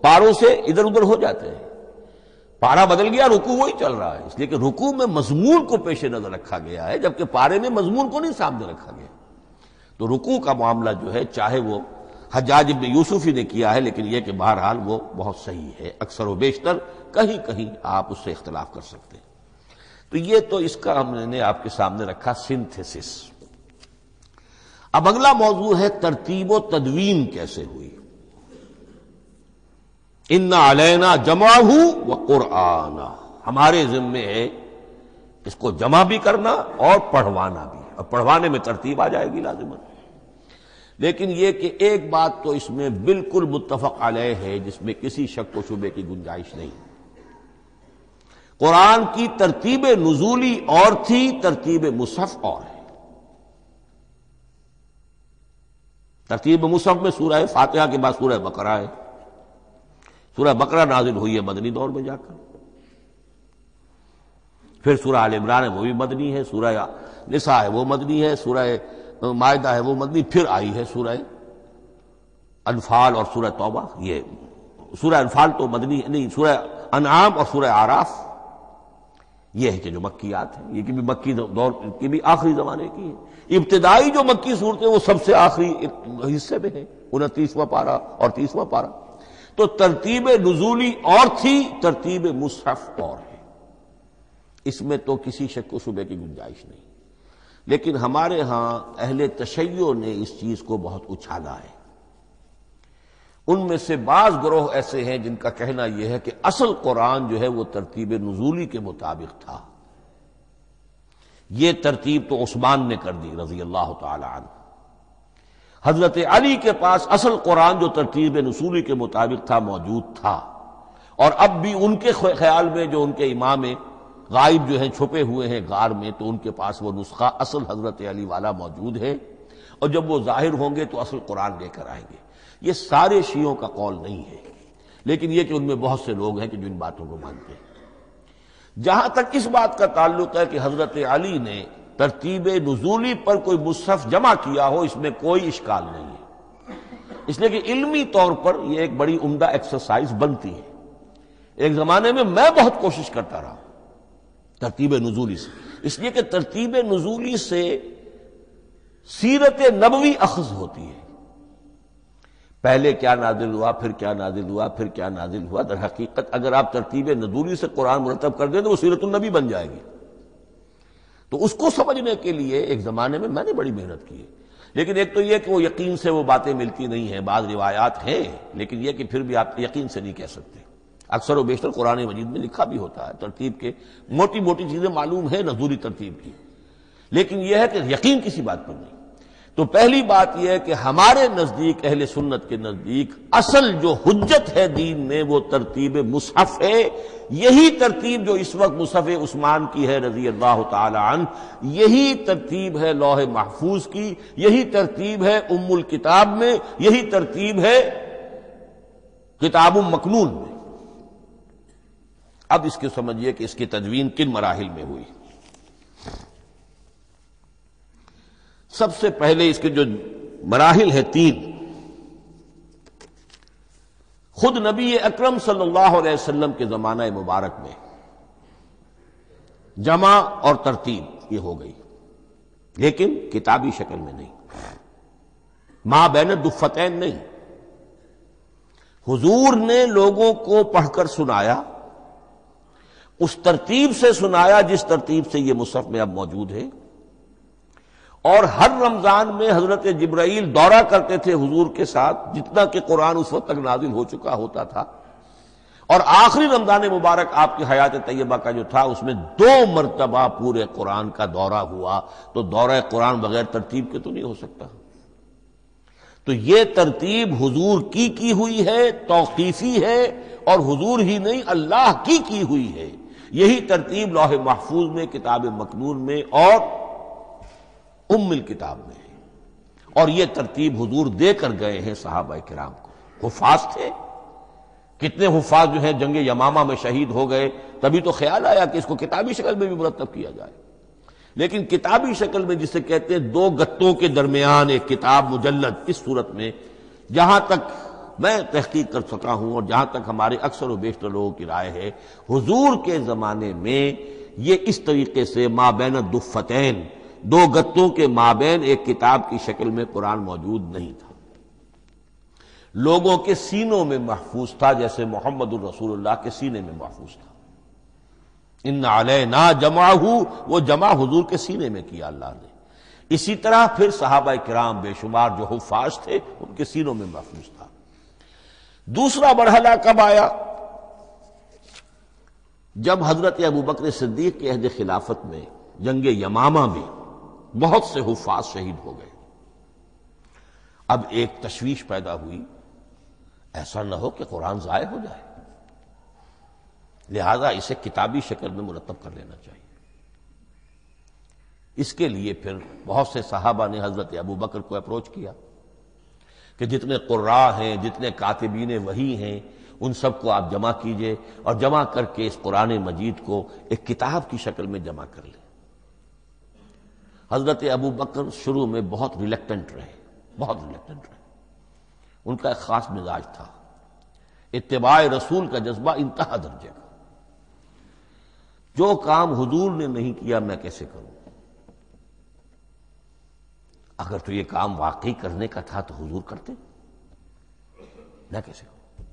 پاروں سے ادھر ادھر ہو جاتے ہیں، پارا بدل گیا رکوع وہی چل رہا ہے، اس لیے کہ رکوع میں مضمون کو پیش نظر رکھا گیا ہے، جبکہ پارے میں مضمون کو نہیں سامنے رکھا گیا۔ تو رکوع کا معاملہ جو ہے چاہے وہ حجاج ابن یوسف ہی نے کیا ہے، لیکن یہ کہ بہرحال وہ بہت صحیح ہے، اکثر و بیشتر کہیں کہیں آپ اس سے اختلاف کر سکتے ہیں۔ تو یہ تو اس کا ہم نے آپ کے سامنے رکھا سنتھیسس۔ اب اگلا موضوع ہے ترتیب و تدوین کیسے ہوئی۔ ان علینا جمعہ و قرآنہ، ہمارے ذمے ہے اس کو جمع بھی کرنا اور پڑھوانا بھی، اور پڑھوانے میں ترتیب آ جائے گی لازماً۔ لیکن یہ کہ ایک بات تو اس میں بالکل متفق علیہ ہے، جس میں کسی شک و شبے کی گنجائش نہیں۔ قرآن کی ترتیب نزولی اور تھی، ترتیب مصحف اور ہے۔ ترتیب مصحف میں سورہ فاتحہ کے بعد سورہ بقرہ ہے۔ سورہ بقرہ نازل ہوئی ہے مدنی دور میں جا کر، پھر سورہ آل عمران ہے وہ بھی مدنی ہے، سورہ نساء ہے وہ مدنی ہے، سورہ مائدہ ہے وہ مدنی، پھر آئی ہے سورہ انفال اور سورہ توبہ۔ یہ سورہ انفال تو مدنی نہیں، سورہ انعام اور سورہ اعراف یہ ہے کہ جو مکیات ہیں، یہ کہ بھی مکی دور کی بھی آخری زمانے کی ہے۔ ابتدائی جو مکی صورتیں وہ سب سے آخری حصے میں ہیں، 29واں پارہ اور 30واں پارہ۔ تو ترتیب نزولی اور تھی، ترتیب مصحف اور ہے، اس میں تو کسی شک و شبے کی گنجائش نہیں۔ لیکن ہمارے ہاں اہل تشیع نے اس چیز کو بہت اچھالا ہے۔ ان میں سے بعض گروہ ایسے ہیں جن کا کہنا یہ ہے کہ اصل قرآن جو ہے وہ ترتیب نزولی کے مطابق تھا، یہ ترتیب تو عثمان نے کر دی رضی اللہ تعالی عنہ۔ حضرت علی کے پاس اصل قرآن جو ترتیب نزولی کے مطابق تھا موجود تھا، اور اب بھی ان کے خیال میں جو ان کے امام غائب جو ہیں چھپے ہوئے ہیں غار میں، تو ان کے پاس وہ نسخہ اصل حضرت علی والا موجود ہے، اور جب وہ ظاہر ہوں گے تو اصل قرآن لے کر آئیں گے۔ یہ سارے شیعوں کا قول نہیں ہے، لیکن یہ کہ ان میں بہت سے لوگ ہیں کہ جو ان باتوں کو مانتے ہیں۔ جہاں تک اس بات کا تعلق ہے کہ حضرت علی نے ترتیب نزولی پر کوئی مصحف جمع کیا ہو، اس میں کوئی اشکال نہیں ہے، اس لیے کہ علمی طور پر یہ ایک بڑی عمدہ ایکسرسائز بنتی ہے۔ ایک زمانے میں میں بہت کوشش کرتا رہا ترتیب نزولی سے، اس لیے کہ ترتیب نزولی سے سیرت نبوی اخذ ہوتی ہے، پہلے کیا نازل ہوا، پھر کیا نازل ہوا، پھر کیا نازل ہوا۔ در حقیقت اگر آپ ترتیب نزولی سے قرآن مرتب کر دیں تو وہ سیرت النبی بن جائے گی۔ تو اس کو سمجھنے کے لیے ایک زمانے میں نے بڑی محنت کی ہے، لیکن ایک تو یہ کہ وہ یقین سے وہ باتیں ملتی نہیں ہیں، بعض روایات ہیں لیکن یہ کہ پھر بھی آپ یقین سے نہیں کہہ سکتے۔ اکثر و بیشتر قرآن مجید میں لکھا بھی ہوتا ہے، ترتیب کے موٹی موٹی چیزیں معلوم ہیں نزولی ترتیب کی، لیکن یہ ہے کہ یقین کسی بات پر نہیں۔ تو پہلی بات یہ ہے کہ ہمارے نزدیک، اہل سنت کے نزدیک، اصل جو حجت ہے دین میں وہ ترتیب مصحف ہے۔ یہی ترتیب جو اس وقت مصحف عثمان کی ہے رضی اللہ تعالی عنہ، یہی ترتیب ہے لوح محفوظ کی، یہی ترتیب ہے ام الکتاب میں، یہی ترتیب ہے کتاب مکنون میں۔ اب اس کو سمجھیے کہ اس کی تدوین کن مراحل میں ہوئی۔ سب سے پہلے اس کے جو مراحل ہیں 3، خود نبی اکرم صلی اللہ علیہ وسلم کے زمانہ مبارک میں جمع اور ترتیب یہ ہو گئی، لیکن کتابی شکل میں نہیں، ما بین الدفتین نہیں۔ حضور نے لوگوں کو پڑھ کر سنایا، اس ترتیب سے سنایا جس ترتیب سے یہ مصحف میں اب موجود ہے، اور ہر رمضان میں حضرت جبرائیل دورہ کرتے تھے حضور کے ساتھ، جتنا کہ قرآن اس وقت تک نازل ہو چکا ہوتا تھا، اور آخری رمضان مبارک آپ کی حیات طیبہ کا جو تھا اس میں 2 مرتبہ پورے قرآن کا دورہ ہوا۔ تو دورہ قرآن بغیر ترتیب کے تو نہیں ہو سکتا۔ تو یہ ترتیب حضور کی ہوئی ہے، توقیفی ہے، اور حضور ہی نہیں اللہ کی ہوئی ہے۔ یہی ترتیب لوح محفوظ میں، کتاب مکنون میں اور ام الکتاب میں ہے، اور یہ ترتیب حضور دے کر گئے ہیں صحابہ کرام کو۔ حفاظ تھے، کتنے حفاظ جو ہیں جنگ یمامہ میں شہید ہو گئے، تبھی تو خیال آیا کہ اس کو کتابی شکل میں بھی مرتب کیا جائے۔ لیکن کتابی شکل میں جسے کہتے ہیں 2 گتوں کے درمیان ایک کتاب مجلد، اس صورت میں جہاں تک میں تحقیق کر سکا ہوں اور جہاں تک ہمارے اکثر و بیشتر لوگوں کی رائے ہے، حضور کے زمانے میں یہ اس طریقے سے ما بین الدفتین، 2 گتوں کے مابین ایک کتاب کی شکل میں قرآن موجود نہیں تھا۔ لوگوں کے سینوں میں محفوظ تھا، جیسے محمد الرسول اللہ کے سینے میں محفوظ تھا۔ ان علینا جمعہ، وہ جمع حضور کے سینے میں کیا اللہ نے۔ اسی طرح پھر صحابہ کرام بے شمار جو حفاظ تھے ان کے سینوں میں محفوظ تھا۔ دوسرا مرحلہ کب آیا؟ جب حضرت ابوبکر صدیق کے عہد خلافت میں جنگ یمامہ میں بہت سے حفاظ شہید ہو گئے۔ اب ایک تشویش پیدا ہوئی، ایسا نہ ہو کہ قرآن ضائع ہو جائے، لہذا اسے کتابی شکل میں مرتب کر لینا چاہیے۔ اس کے لیے پھر بہت سے صحابہ نے حضرت ابوبکر کو اپروچ کیا کہ جتنے قراء ہیں، جتنے کاتبین وحی ہیں، ان سب کو آپ جمع کیجئے اور جمع کر کے اس قرآن مجید کو ایک کتاب کی شکل میں جمع کر لیں۔ حضرت ابوبکر شروع میں بہت ریلیکٹنٹ رہے، بہت ریلیکٹنٹ رہے۔ ان کا ایک خاص مزاج تھا، اتباع رسول کا جذبہ انتہا درجے کا۔ جو کام حضور نے نہیں کیا میں کیسے کروں؟ اگر تو یہ کام واقعی کرنے کا تھا تو حضور کرتے، میں کیسے کروں؟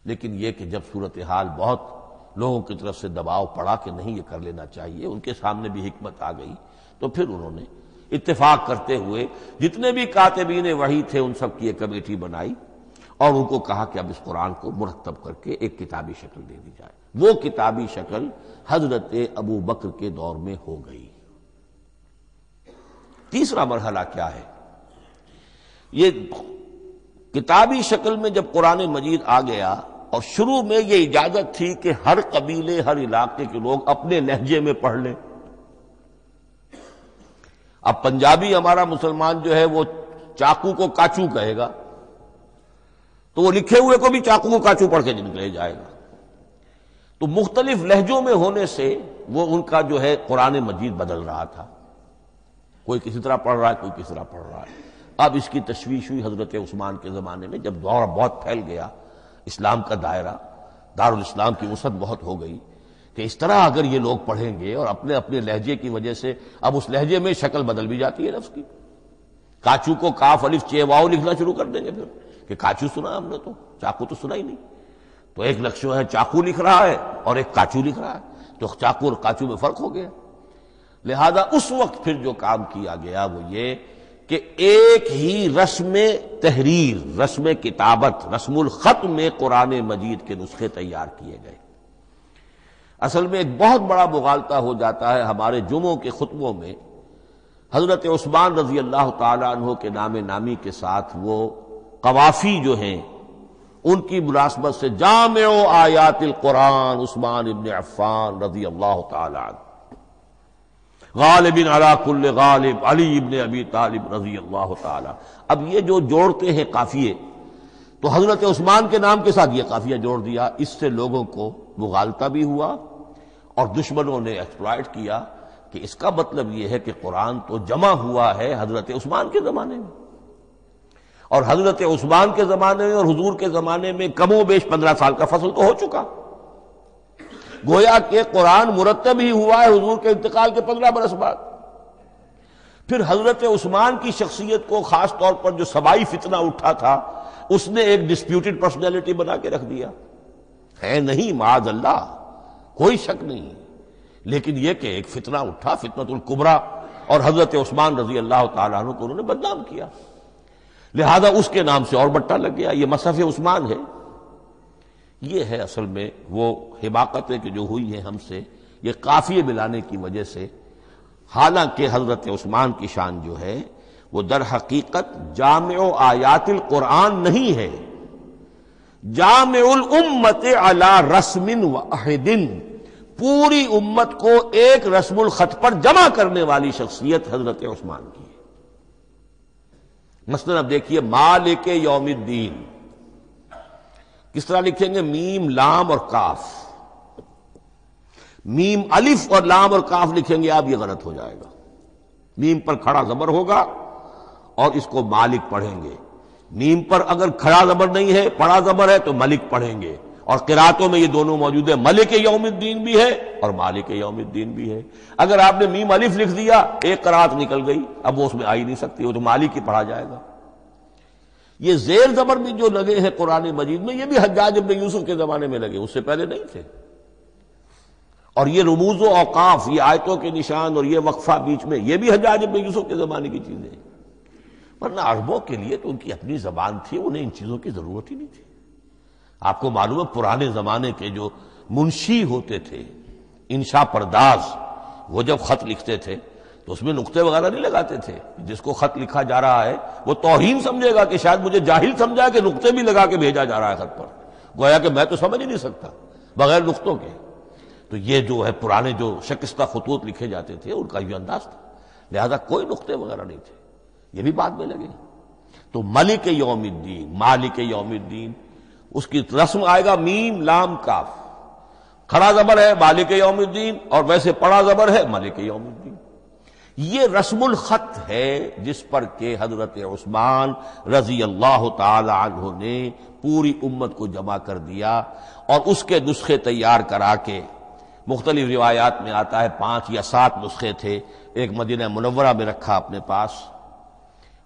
لیکن یہ کہ جب صورتحال بہت لوگوں کی طرف سے دباؤ پڑا کہ نہیں یہ کر لینا چاہیے، ان کے سامنے بھی حکمت آ گئی، تو پھر انہوں نے اتفاق کرتے ہوئے جتنے بھی کاتبین وحی تھے ان سب کی ایک کمیٹی بنائی اور ان کو کہا کہ اب اس قرآن کو مرتب کر کے ایک کتابی شکل دے دی جائے۔ وہ کتابی شکل حضرت ابوبکر کے دور میں ہو گئی۔ تیسرا مرحلہ کیا ہے؟ یہ کتابی شکل میں جب قرآن مجید آ گیا اور شروع میں یہ اجازت تھی کہ ہر قبیلے، ہر علاقے کے لوگ اپنے لہجے میں پڑھ لیں۔ اب پنجابی ہمارا مسلمان جو ہے وہ چاقو کو کاچو کہے گا تو وہ لکھے ہوئے کو بھی چاقو کو کاچو پڑھ کے نکلے جائے گا۔ تو مختلف لہجوں میں ہونے سے وہ ان کا جو ہے قرآن مجید بدل رہا تھا، کوئی کسی طرح پڑھ رہا ہے، کوئی کسی طرح پڑھ رہا ہے۔ اب اس کی تشویش ہوئی حضرت عثمان کے زمانے میں، جب دور بہت پھیل گیا، اسلام کا دائرہ، دارالاسلام کی وسعت بہت ہو گئی کہ اس طرح اگر یہ لوگ پڑھیں گے اور اپنے اپنے لہجے کی وجہ سے اب اس لہجے میں شکل بدل بھی جاتی ہے لفظ کی۔ کاچو کو کاف الف چے واو لکھنا شروع کر دیں گے پھر کہ کاچو سنا ہم نے، تو چاقو تو سنا ہی نہیں۔ تو ایک لفظ ہے چاقو لکھ رہا ہے اور ایک کاچو لکھ رہا ہے، تو چاقو اور کاچو میں فرق ہو گیا۔ لہذا اس وقت پھر جو کام کیا گیا وہ یہ کہ ایک ہی رسم تحریر، رسم کتابت، رسم الخط میں قرآن مجید کے نسخے تیار کیے گئے۔ اصل میں ایک بہت بڑا مغالطہ ہو جاتا ہے ہمارے جمعوں کے خطبوں میں، حضرت عثمان رضی اللہ تعالی عنہ کے نام نامی کے ساتھ وہ قوافی جو ہیں ان کی مناسبت سے جامع آیات القرآن عثمان ابن عفان رضی اللہ تعالی عنہ، غالب علی کل غالب علی ابن ابی طالب رضی اللہ تعالی۔ اب یہ جو جوڑتے ہیں قافیے، تو حضرت عثمان کے نام کے ساتھ یہ قافیہ جوڑ دیا، اس سے لوگوں کو مغالطہ بھی ہوا اور دشمنوں نے ایکسپلائٹ کیا کہ اس کا مطلب یہ ہے کہ قرآن تو جمع ہوا ہے حضرت عثمان کے زمانے میں، اور حضرت عثمان کے زمانے میں اور حضور کے زمانے میں کم و بیش 15 سال کا فصل تو ہو چکا، گویا کہ قرآن مرتب ہی ہوا ہے حضور کے انتقال کے 15 برس بعد۔ پھر حضرت عثمان کی شخصیت کو خاص طور پر جو سبائی فتنہ اٹھا تھا اس نے ایک ڈسپیوٹڈ پرسنالٹی بنا کے رکھ دیا ہے، نہیں معاذ اللہ، کوئی شک نہیں، لیکن یہ کہ ایک فتنہ اٹھا، فتنۃ الکبریٰ، اور حضرت عثمان رضی اللہ تعالیٰ عنہ کو انہوں نے بدنام کیا، لہذا اس کے نام سے اور بٹا لگ گیا، یہ مصحف عثمان ہے۔ یہ ہے اصل میں وہ حماقتیں کہ جو ہوئی ہیں ہم سے، یہ قافیے ملانے کی وجہ سے، حالانکہ حضرت عثمان کی شان جو ہے وہ در حقیقت جامع آیات القرآن نہیں ہے، جامع الامت علی رسم واحد، پوری امت کو ایک رسم الخط پر جمع کرنے والی شخصیت حضرت عثمان کی ہے۔ مثلا اب دیکھیے مالک یوم الدین کس طرح لکھیں گے؟ میم لام اور کاف، میم الف اور لام اور کاف لکھیں گے آپ، یہ غلط ہو جائے گا۔ میم پر کھڑا زبر ہوگا اور اس کو مالک پڑھیں گے، میم پر اگر کھڑا زبر نہیں ہے پڑا زبر ہے تو ملک پڑھیں گے، اور قراتوں میں یہ دونوں موجود ہے، ملک یوم الدین بھی ہے اور مالک یوم الدین بھی ہے۔ اگر آپ نے میم الف لکھ دیا ایک قرات نکل گئی، اب وہ اس میں آ ہی نہیں سکتی، وہ تو مالک ہی پڑھا جائے گا۔ یہ زیر زبر بھی جو لگے ہیں قرآن مجید میں، یہ بھی حجاج ابن یوسف کے زمانے میں لگے، اس سے پہلے نہیں تھے۔ اور یہ رموز و اوقاف، یہ آیتوں کے نشان اور یہ وقفہ بیچ میں، یہ بھی حجاج ابن یوسف کے زمانے کی چیزیں ہیں۔ ورنہ عربوں کے لیے تو ان کی اپنی زبان تھی، انہیں ان چیزوں کی ضرورت ہی نہیں تھی۔ آپ کو معلوم ہے پرانے زمانے کے جو منشی ہوتے تھے، انشاء پرداز، وہ جب خط لکھتے تھے تو اس میں نقطے وغیرہ نہیں لگاتے تھے۔ جس کو خط لکھا جا رہا ہے وہ توہین سمجھے گا کہ شاید مجھے جاہل سمجھا کہ نقطے بھی لگا کے بھیجا جا رہا ہے خط پر، گویا کہ میں تو سمجھ ہی نہیں سکتا بغیر نقطوں کے۔ تو یہ جو ہے پرانے جو شکستہ خطوط لکھے جاتے تھے ان کا یہ انداز تھا، لہذا کوئی نقطے وغیرہ نہیں تھے، یہ بھی بعد میں لگے۔ تو ملک یوم الدین، مالک یوم الدین، اس کی رسم آئے گا میم لام کاف، کھڑا زبر ہے مالک یوم الدین اور ویسے پڑا زبر ہے ملک یوم الدین۔ یہ رسم الخط ہے جس پر کہ حضرت عثمان رضی اللہ تعالی عنہ نے پوری امت کو جمع کر دیا اور اس کے نسخے تیار کرا کے، مختلف روایات میں آتا ہے 5 یا 7 نسخے تھے، ایک مدینہ منورہ میں رکھا اپنے پاس،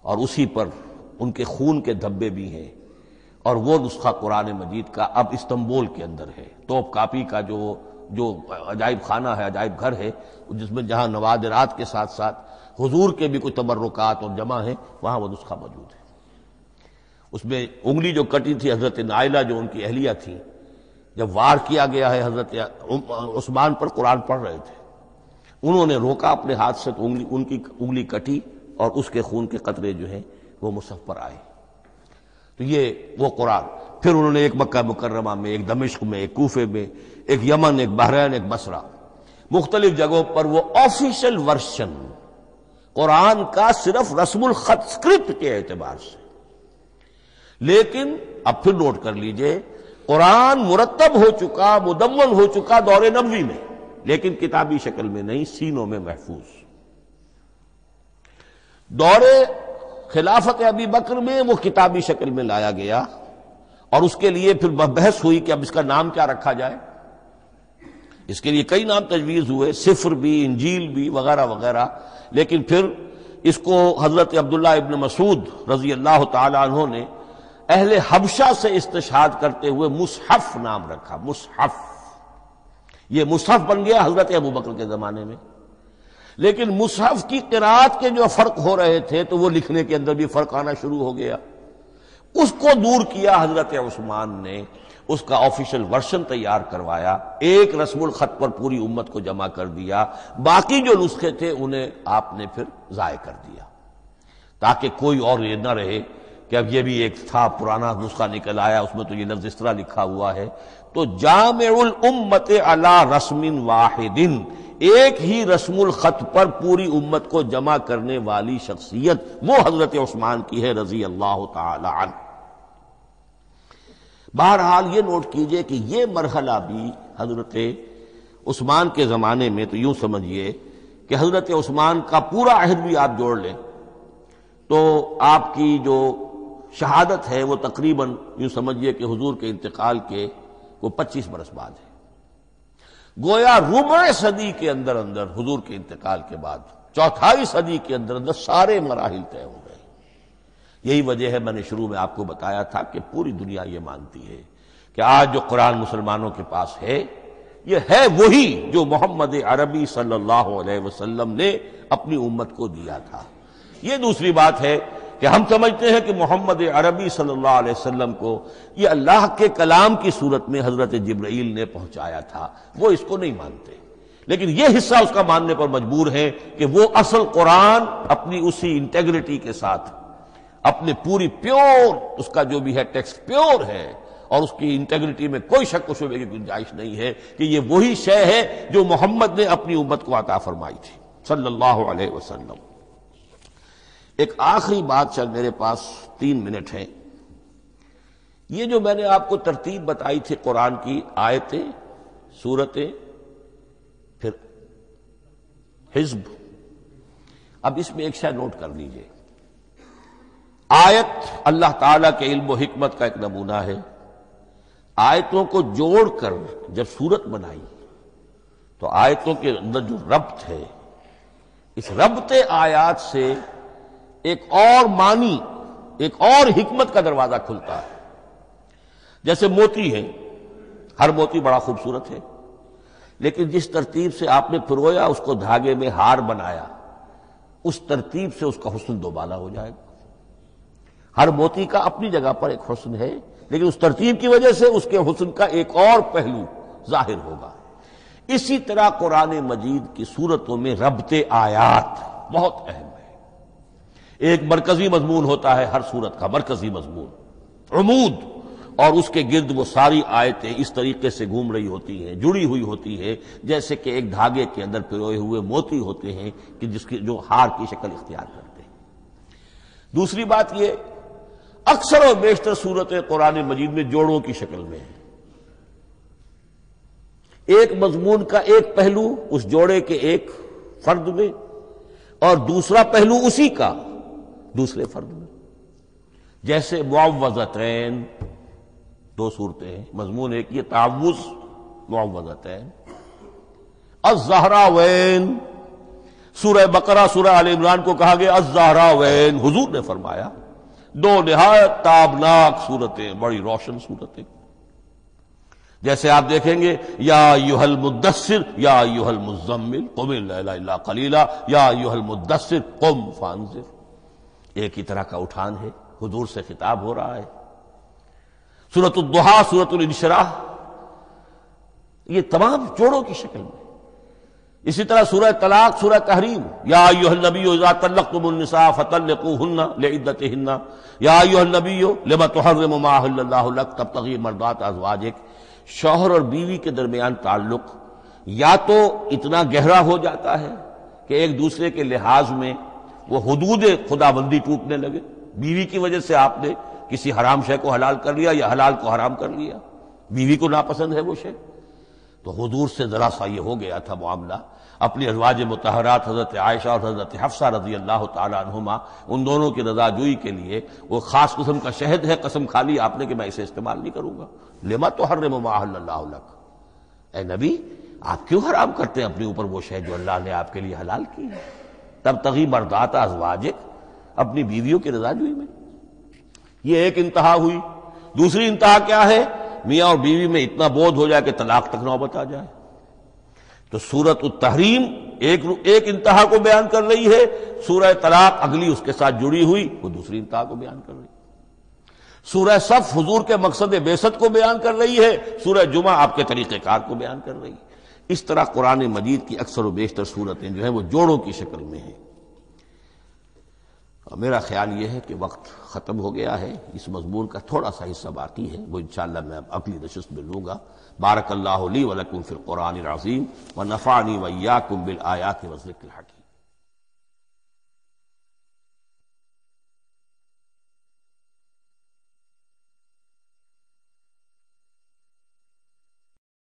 اور اسی پر ان کے خون کے دھبے بھی ہیں، اور وہ نسخہ قرآن مجید کا اب استنبول کے اندر ہے، توپ کاپی کا جو عجائب خانہ ہے، عجائب گھر ہے، جس میں جہاں نوادرات کے ساتھ ساتھ حضور کے بھی کچھ تبرکات اور جمع ہیں، وہاں وہ نسخہ موجود ہے۔ اس میں انگلی جو کٹی تھی حضرت نائلہ جو ان کی اہلیہ تھی، جب وار کیا گیا ہے حضرت عثمان پر، قرآن پڑھ رہے تھے، انہوں نے روکا اپنے ہاتھ سے تو ان کی انگلی کٹی اور اس کے خون کے قطرے جو ہیں وہ مصحف پر آئے۔ تو یہ وہ قرآن، پھر انہوں نے ایک مکہ مکرمہ میں، ایک دمشق میں، ایک کوفے میں، ایک یمن، ایک بحرین، ایک بصرہ، مختلف جگہوں پر وہ آفیشل ورشن قرآن کا صرف رسم الخط اسکرپٹ کے اعتبار سے۔ لیکن اب پھر نوٹ کر لیجئے، قرآن مرتب ہو چکا، مدون ہو چکا دور نبوی میں، لیکن کتابی شکل میں نہیں، سینوں میں محفوظ۔ دور خلافت ابی بکر میں وہ کتابی شکل میں لایا گیا، اور اس کے لیے پھر بحث ہوئی کہ اب اس کا نام کیا رکھا جائے۔ اس کے لیے کئی نام تجویز ہوئے، سفر بھی، انجیل بھی، وغیرہ وغیرہ، لیکن پھر اس کو حضرت عبداللہ ابن مسعود رضی اللہ تعالی عنہ نے اہل حبشہ سے استشہاد کرتے ہوئے مصحف نام رکھا، مصحف۔ یہ مصحف بن گیا حضرت ابو بکر کے زمانے میں، لیکن مصحف کی قرأت کے جو فرق ہو رہے تھے تو وہ لکھنے کے اندر بھی فرق آنا شروع ہو گیا۔ اس کو دور کیا حضرت عثمان نے، اس کا آفیشل ورژن تیار کروایا، ایک رسم الخط پر پوری امت کو جمع کر دیا، باقی جو نسخے تھے انہیں آپ نے پھر ضائع کر دیا، تاکہ کوئی اور یہ نہ رہے کہ اب یہ بھی ایک تھا پرانا نسخہ نکل آیا، اس میں تو یہ لفظ اس طرح لکھا ہوا ہے۔ تو جامع الامت علی رسم واحد، ایک ہی رسم الخط پر پوری امت کو جمع کرنے والی شخصیت وہ حضرت عثمان کی ہے رضی اللہ تعالی عنہ۔ بہرحال یہ نوٹ کیجئے کہ یہ مرحلہ بھی حضرت عثمان کے زمانے میں، تو یوں سمجھیے کہ حضرت عثمان کا پورا عہد بھی آپ جوڑ لیں تو آپ کی جو شہادت ہے وہ تقریباً یوں سمجھیے کہ حضور کے انتقال کے وہ 25 برس بعد ہے، گویا ربع صدی کے اندر اندر حضور کے انتقال کے بعد، چوتھائی صدی کے اندر اندر سارے مراحل طے ہو گئے۔ یہی وجہ ہے میں نے شروع میں آپ کو بتایا تھا کہ پوری دنیا یہ مانتی ہے کہ آج جو قرآن مسلمانوں کے پاس ہے یہ ہے وہی جو محمد عربی صلی اللہ علیہ وسلم نے اپنی امت کو دیا تھا۔ یہ دوسری بات ہے کہ ہم سمجھتے ہیں کہ محمد عربی صلی اللہ علیہ وسلم کو یہ اللہ کے کلام کی صورت میں حضرت جبرائیل نے پہنچایا تھا، وہ اس کو نہیں مانتے، لیکن یہ حصہ اس کا ماننے پر مجبور ہیں کہ وہ اصل قرآن اپنی اسی انٹیگریٹی کے ساتھ، اپنے پوری پیور، اس کا جو بھی ہے ٹیکسٹ پیور ہے اور اس کی انٹیگریٹی میں کوئی شک و شبہ کی گنجائش نہیں ہے کہ یہ وہی شے ہے جو محمد نے اپنی امت کو عطا فرمائی تھی صلی اللہ علیہ وسلم۔ ایک آخری بات، چل میرے پاس 3 منٹ ہیں، یہ جو میں نے آپ کو ترتیب بتائی تھی قرآن کی، آیتیں، سورتیں، پھر حزب، اب اس میں ایک شے نوٹ کر لیجئے۔ آیت اللہ تعالیٰ کے علم و حکمت کا ایک نمونہ ہے، آیتوں کو جوڑ کر جب سورت بنائی تو آیتوں کے اندر جو ربط ہے، اس ربط آیات سے ایک اور معنی، ایک اور حکمت کا دروازہ کھلتا ہے. جیسے موتی ہے، ہر موتی بڑا خوبصورت ہے، لیکن جس ترتیب سے آپ نے پرویا، اس کو دھاگے میں ہار بنایا، اس ترتیب سے اس کا حسن دوبالا ہو جائے گا. ہر موتی کا اپنی جگہ پر ایک حسن ہے، لیکن اس ترتیب کی وجہ سے اس کے حسن کا ایک اور پہلو ظاہر ہوگا. اسی طرح قرآن مجید کی صورتوں میں ربط آیات بہت اہم ہے. ایک مرکزی مضمون ہوتا ہے ہر صورت کا، مرکزی مضمون، عمود، اور اس کے گرد وہ ساری آیتیں اس طریقے سے گھوم رہی ہوتی ہیں، جڑی ہوئی ہوتی ہے، جیسے کہ ایک دھاگے کے اندر پروئے ہوئے موتی ہوتے ہیں کہ جس کی جو ہار کی شکل اختیار کرتے ہیں. دوسری بات یہ، اکثر اور بیشتر صورتیں قرآن مجید میں جوڑوں کی شکل میں ہیں. ایک مضمون کا ایک پہلو اس جوڑے کے ایک فرد میں، اور دوسرا پہلو اسی کا دوسرے فرد میں. جیسے معوذتین، دو صورتیں ہیں، مضمون ایک یہ تعوذ، معوذتین. الزہراوین، سورہ بقرہ سورہ آل عمران کو کہا گیا الزہراوین، حضور نے فرمایا دو نہایت تابناک صورتیں، بڑی روشن صورتیں. جیسے آپ دیکھیں گے یا ایھا المدثر یا ایھا المزمل قم اللیل الا قلیلا یا ایھا المدثر قم فانذر. ایک ہی طرح کا اٹھان ہے، حضور سے خطاب ہو رہا ہے. سورۃ الضحیٰ، سورۃ الانشراح، یہ تمام جوڑوں کی شکل میں. اسی طرح سورہ طلاق، سورہ تحریم، یا ایھا النبی اذا طلقتم النساء فطلقوہن لعدتہن یا ایھا النبی لم تحرم ما احل اللہ لک تبتغی مرضات ازواجک. شوہر اور بیوی کے درمیان تعلق یا تو اتنا گہرا ہو جاتا ہے کہ ایک دوسرے کے لحاظ میں وہ حدود خدابندی ٹوٹنے لگے. بیوی کی وجہ سے آپ نے کسی حرام شے کو حلال کر لیا یا حلال کو حرام کر لیا، بیوی کو ناپسند ہے وہ شے، تو حضور سے ذرا سا یہ ہو گیا تھا معاملہ. اپنی ازواج مطہرات حضرت عائشہ اور حضرت حفصہ رضی اللہ تعالی عنہما، ان دونوں کی رضا جوئی کے لیے وہ خاص قسم کا شہد ہے، قسم کھا لی آپ نے کہ میں اسے استعمال نہیں کروں گا. لما تحرم ما احل اللہ لک، اے نبی آپ کیوں حرام کرتے ہیں اپنے اوپر وہ شے جو اللہ نے آپ کے لیے حلال کی ہے. تبتغی مرضات ازواجک، اپنی بیویوں کی رضا جوئی میں. یہ ایک انتہا ہوئی. دوسری انتہا کیا ہے؟ میاں اور بیوی میں اتنا بودھ ہو جائے کہ طلاق تک نوبت آ جائے. تو سورۃ التحریم ایک انتہا کو بیان کر رہی ہے، سورہ طلاق اگلی اس کے ساتھ جڑی ہوئی وہ دوسری انتہا کو بیان کر رہی ہے. سورہ صف حضور کے مقصد بعثت کو بیان کر رہی ہے، سورہ جمعہ آپ کے طریقہ کار کو بیان کر رہی ہے. اس طرح قرآن مجید کی اکثر و بیشتر صورتیں جو ہیں وہ جوڑوں کی شکل میں ہیں. میرا خیال یہ ہے کہ وقت ختم ہو گیا ہے. اس مضمون کا تھوڑا سا حصہ باقی ہے، وہ انشاءاللہ میں اگلی نشست میں لوں گا. بارک اللہ لی ولکم فی القرآن العظیم ونفعنی وإیاکم بالآیات والذکر الحکیم.